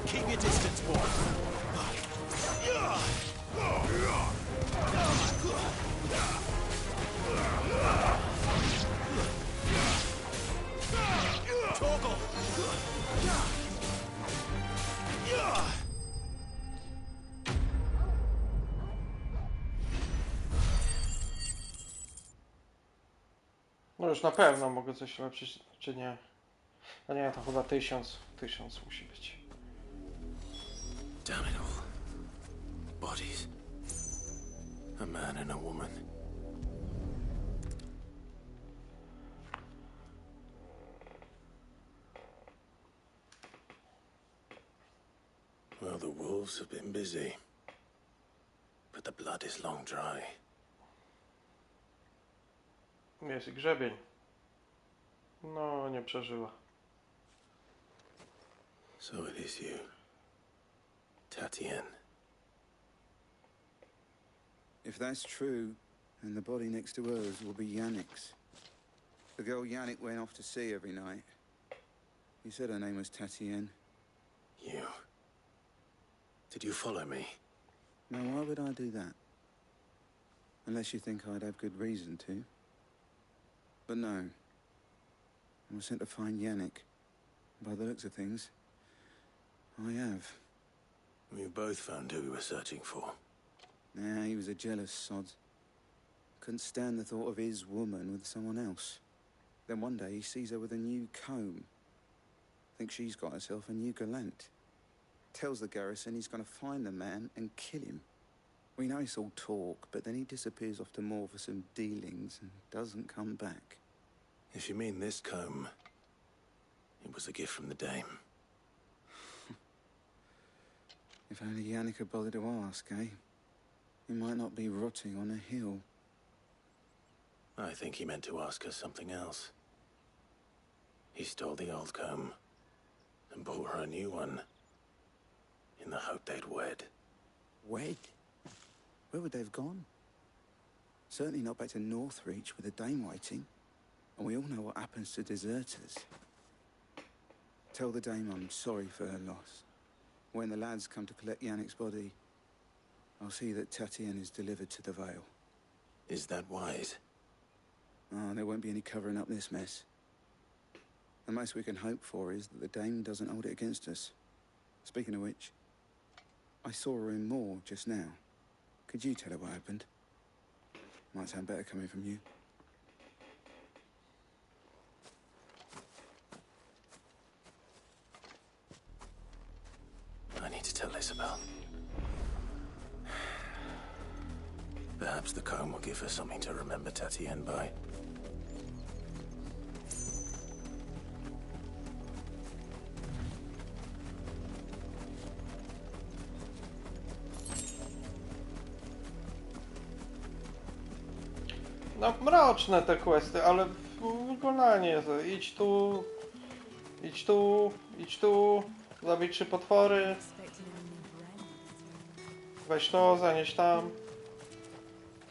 Keep your distance, boy. Torgal. No już na pewno mogę coś lepszyć, czy nie? A nie, to chyba 1000 musi być. Damn it all. Bodies. A man and a woman. Well, the wolves have been busy. But the blood is long dry. Jest i grzebień. No, nie przeżyła. So it is you. Tatienne. If that's true, then the body next to hers will be Yannick's. The girl Yannick went off to see every night. He said her name was Tatienne. You. Did you follow me? Now, why would I do that? Unless you think I'd have good reason to. But no. I was sent to find Yannick. By the looks of things, I have. We both found who we were searching for. Nah, he was a jealous sod. Couldn't stand the thought of his woman with someone else. Then one day he sees her with a new comb. Thinks she's got herself a new gallant. Tells the garrison he's going to find the man and kill him. We know it's all talk, but then he disappears off to Moor for some dealings and doesn't come back. If you mean this comb, it was a gift from the dame. If only Yannick had bothered to ask, eh? He might not be rotting on a hill. I think he meant to ask us something else. He stole the old comb and bought her a new one in the hope they'd wed. Wed? Where would they have gone? Certainly not back to Northreach with a dame waiting. And we all know what happens to deserters. Tell the dame I'm sorry for her loss. When the lads come to collect Yannick's body, I'll see that Tatienne is delivered to the Vale. Is that wise? Oh, there won't be any covering up this mess. The most we can hope for is that the dame doesn't hold it against us. Speaking of which, I saw her in Moor just now. Could you tell her what happened? Might sound better coming from you. I need to tell Isabel. Perhaps the comb will give her something to remember Tatienne by. No, mroczne te questy, ale wykonanie. Idź tu, idź tu, idź tu, zabij 3 potwory. Weź to, zanieś tam.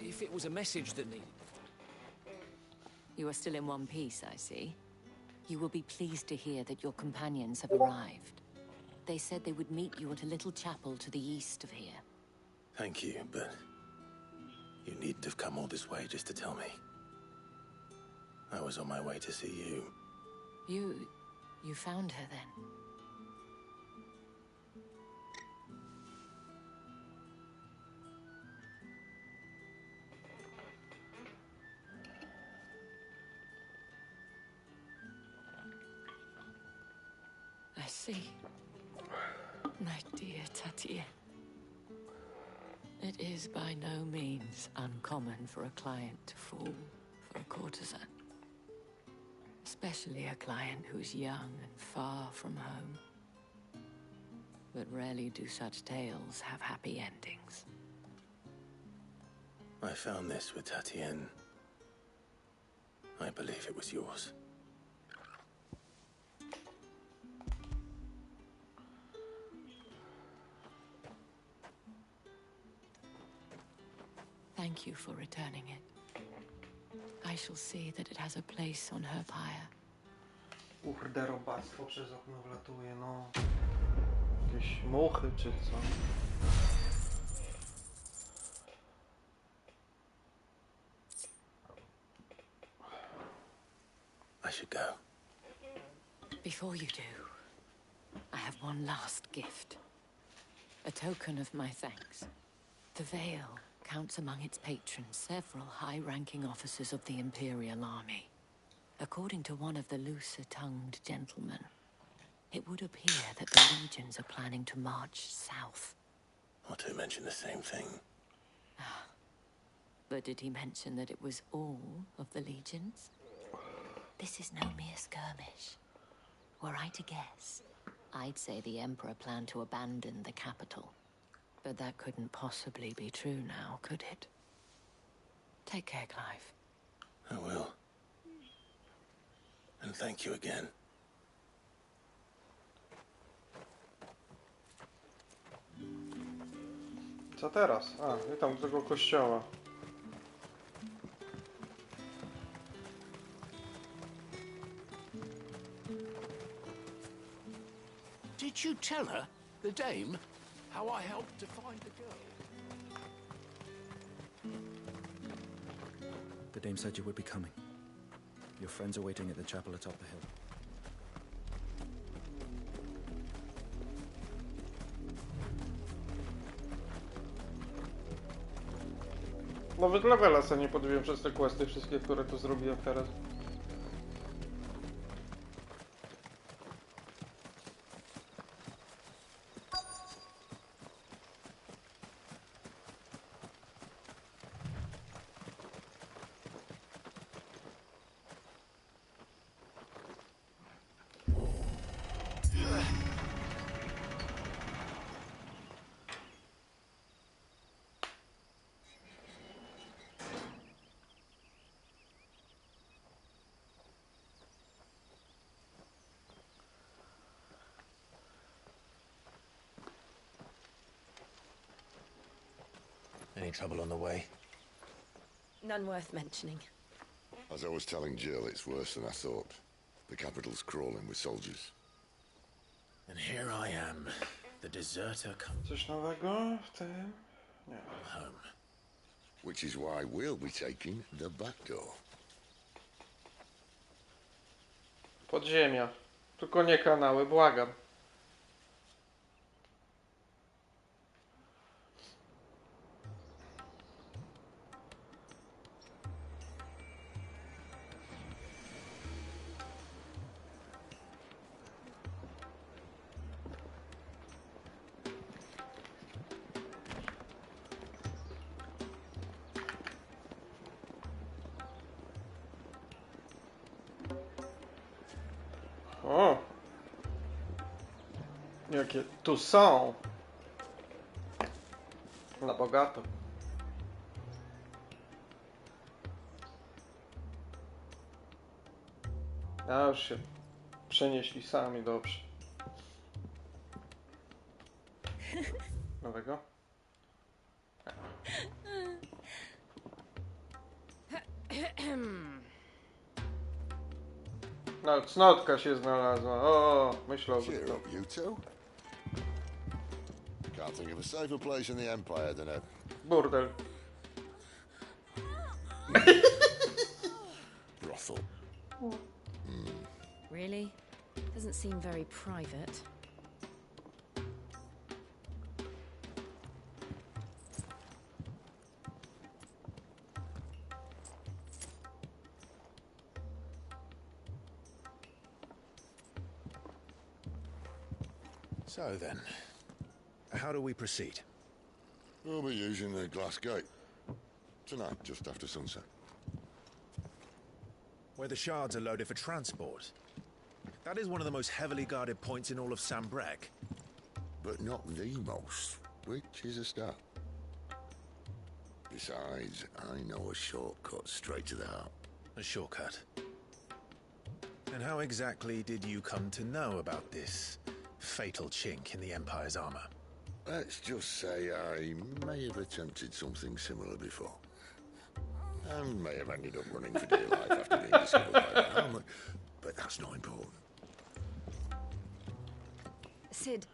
If it was a message that needed... You are still in one piece, I see. You will be pleased to hear that your companions have arrived. They said they would meet you at a little chapel to the east of here. Thank you, but you needn't have come all this way just to tell me. I was on my way to see you. You found her then? I see. My dear Tatienne. It is by no means uncommon for a client to fall for a courtesan. Especially a client who's young and far from home. But rarely do such tales have happy endings. I found this with Tatienne. I believe it was yours. Thank you for returning it. I shall see that it has a place on her pyre. Kurde, robactwo przez okno wlatuje, no. Jakieś muchy czy co? I should go. Before you do, I have one last gift. A token of my thanks. The Vale counts among its patrons several high-ranking officers of the Imperial Army. According to one of the looser-tongued gentlemen, it would appear that the legions are planning to march south. Otto mentioned the same thing. But did he mention that it was all of the legions? This is no mere skirmish. Were I to guess, I'd say the Emperor planned to abandon the capital. But that couldn't possibly be true now, could it? Take care, Clive. I will. And thank you again. Co teraz? A, i tam do tego kościoła. Did you tell her, the dame, how I helped to find the girl? dame said you would be coming. Your friends are waiting at the chapel atop the hill. Nawet levela sobie nie podbiłem przez te questy wszystkie, które tu zrobiłem teraz. Any trouble on the way? None worth mentioning. As I was telling Jill, it's worse than I thought. The capital's crawling with soldiers. And here I am, the deserter come Coś nowego w tym? Nie. home. Which is why we'll be taking the back door. Podziemia. Tylko nie kanały, błagam. O! Jakie tu są! Na bogato. A już się przenieśli sami, dobrze. Nowego? No, cnotka się znalazła. O, myślałbym Cheer to. up, you two. Can't think of a safer place in the Empire than a... Burdel. brothel. Really? Doesn't seem very private. So then, how do we proceed? We'll be using the glass gate. Tonight, just after sunset. Where the shards are loaded for transport. That is one of the most heavily guarded points in all of Sambrek. But not the most, which is a start. Besides, I know a shortcut straight to the heart. A shortcut. And how exactly did you come to know about this fatal chink in the Empire's armor? Let's just say I may have attempted something similar before. And may have ended up running for dear life after being discovered by the helmet. But that's not important. Sid,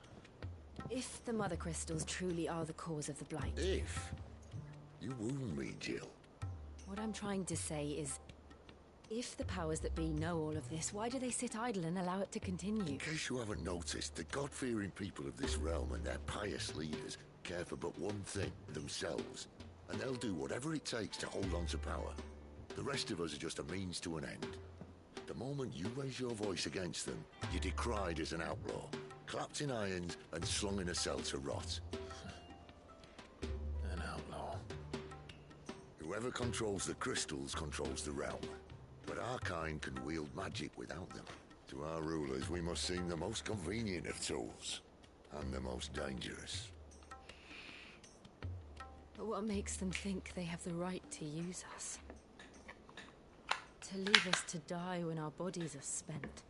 if the Mother Crystals truly are the cause of the Blight... If? You wound me, Jill. What I'm trying to say is, if the powers that be know all of this, why do they sit idle and allow it to continue? In case you haven't noticed, the God-fearing people of this realm and their pious leaders care for but one thing, themselves. And they'll do whatever it takes to hold on to power. The rest of us are just a means to an end. The moment you raise your voice against them, you're decried as an outlaw, clapped in irons and slung in a cell to rot. An outlaw. Whoever controls the crystals controls the realm. But our kind can wield magic without them. To our rulers, we must seem the most convenient of tools. And the most dangerous. But what makes them think they have the right to use us? To leave us to die when our bodies are spent?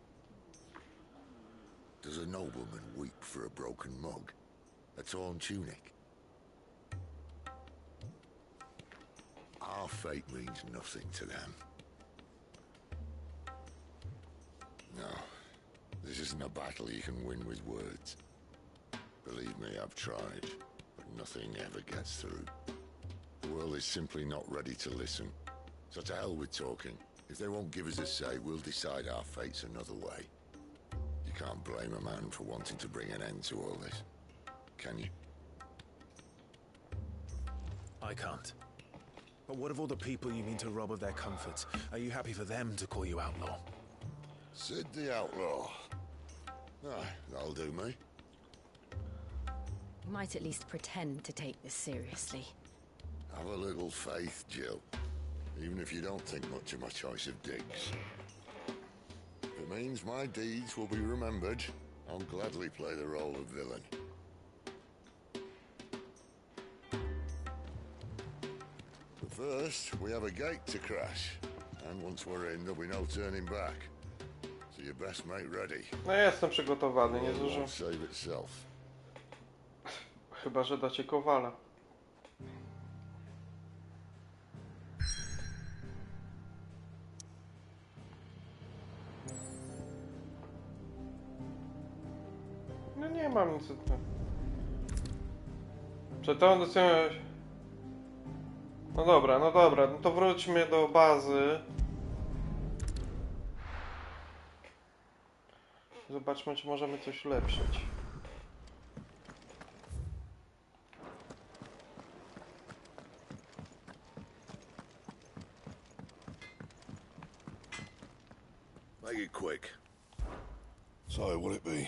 Does a nobleman weep for a broken mug? A torn tunic? Our fate means nothing to them. No, this isn't a battle you can win with words. Believe me, I've tried, but nothing ever gets through. The world is simply not ready to listen. So to hell with talking. If they won't give us a say, we'll decide our fates another way. You can't blame a man for wanting to bring an end to all this, can you? I can't. But what of all the people you mean to rob of their comforts? Are you happy for them to call you outlaw? Sid the Outlaw. Aye, that'll do me. You might at least pretend to take this seriously. Have a little faith, Jill. Even if you don't think much of my choice of digs. If it means my deeds will be remembered, I'll gladly play the role of villain. But first, we have a gate to crash. And once we're in, there'll be no turning back. So you best make ready. No ja jestem przygotowany, nie World zużył. won't save itself. Chyba, że dacie kowala. No nie mam nic. Przed tą decyzją... No dobra, no to wróćmy do bazy. Zobaczmy, czy możemy coś ulepszyć. Make it quick. So, will it be?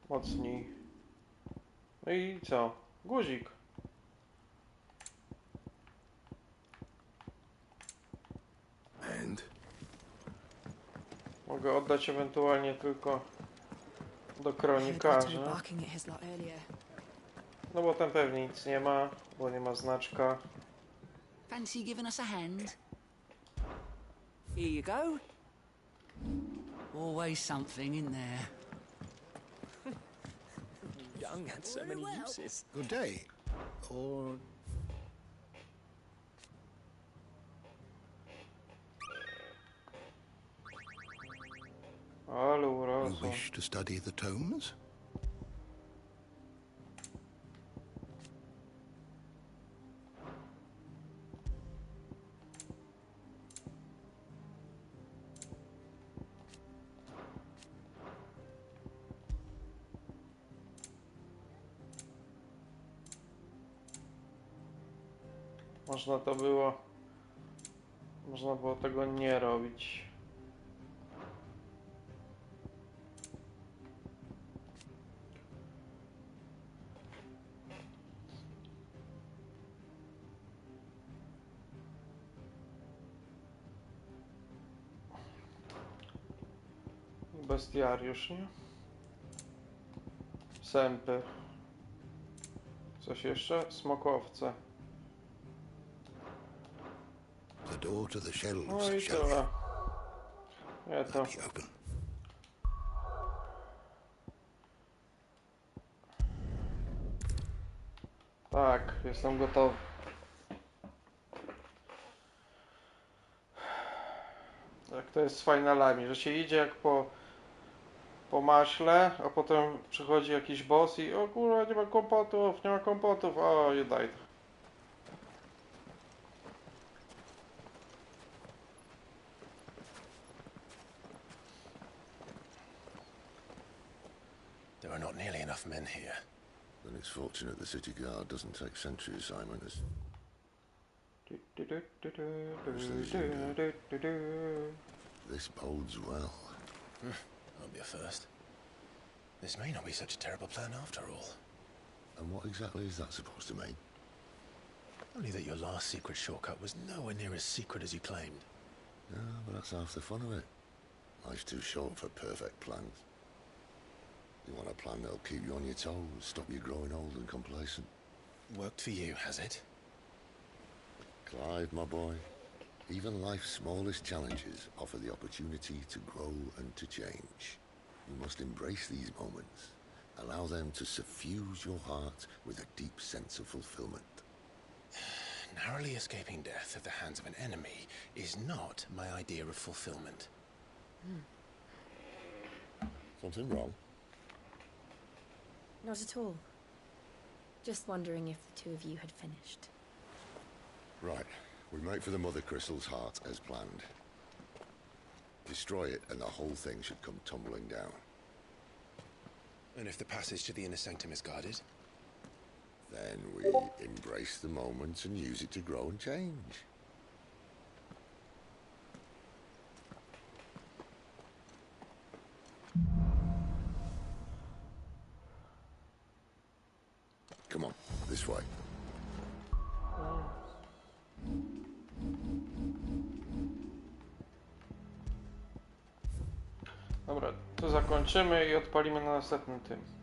Mocniej. No i co? Guzik. And? Mogę oddać ewentualnie tylko do I heard kronikarza. barking at his lot earlier. No bo tam pewnie nic nie ma, bo nie ma znaczka. Fancy giving us a hand? Here you go. Always something in there. Young had so many uses. Good day. Or... Ale You urosło. wish to study the tomes? Można było tego nie robić. Bestiariusz, nie? Sępy. Coś jeszcze? Smokowce. The door to the shelves, No i shall tyle. Nie to. be open. Tak, jestem gotowy. Jak to jest z finalami, że się idzie jak po maśle, a potem przychodzi jakiś boss i o kurwa, nie ma kompotów, o nie daj. There are not nearly enough men here. Then it's fortunate the city guard doesn't take sentry assignment as... This bodes well. That'll be a first. This may not be such a terrible plan after all. And what exactly is that supposed to mean? Only that your last secret shortcut was nowhere near as secret as you claimed. Yeah, but that's half the fun of it. Life's too short for perfect plans. You want a plan that'll keep you on your toes, stop you growing old and complacent. Worked for you, has it? Clive, my boy, even life's smallest challenges offer the opportunity to grow and to change. You must embrace these moments. Allow them to suffuse your heart with a deep sense of fulfillment. Narrowly escaping death at the hands of an enemy is not my idea of fulfillment. Something wrong? Not at all. Just wondering if the two of you had finished. Right. We make for the Mother Crystal's heart as planned. Destroy it and the whole thing should come tumbling down. And if the passage to the inner sanctum is guarded? Then we embrace the moment and use it to grow and change. Come on, this way. Dobra, tu zakończymy i odpalimy na następnym tym.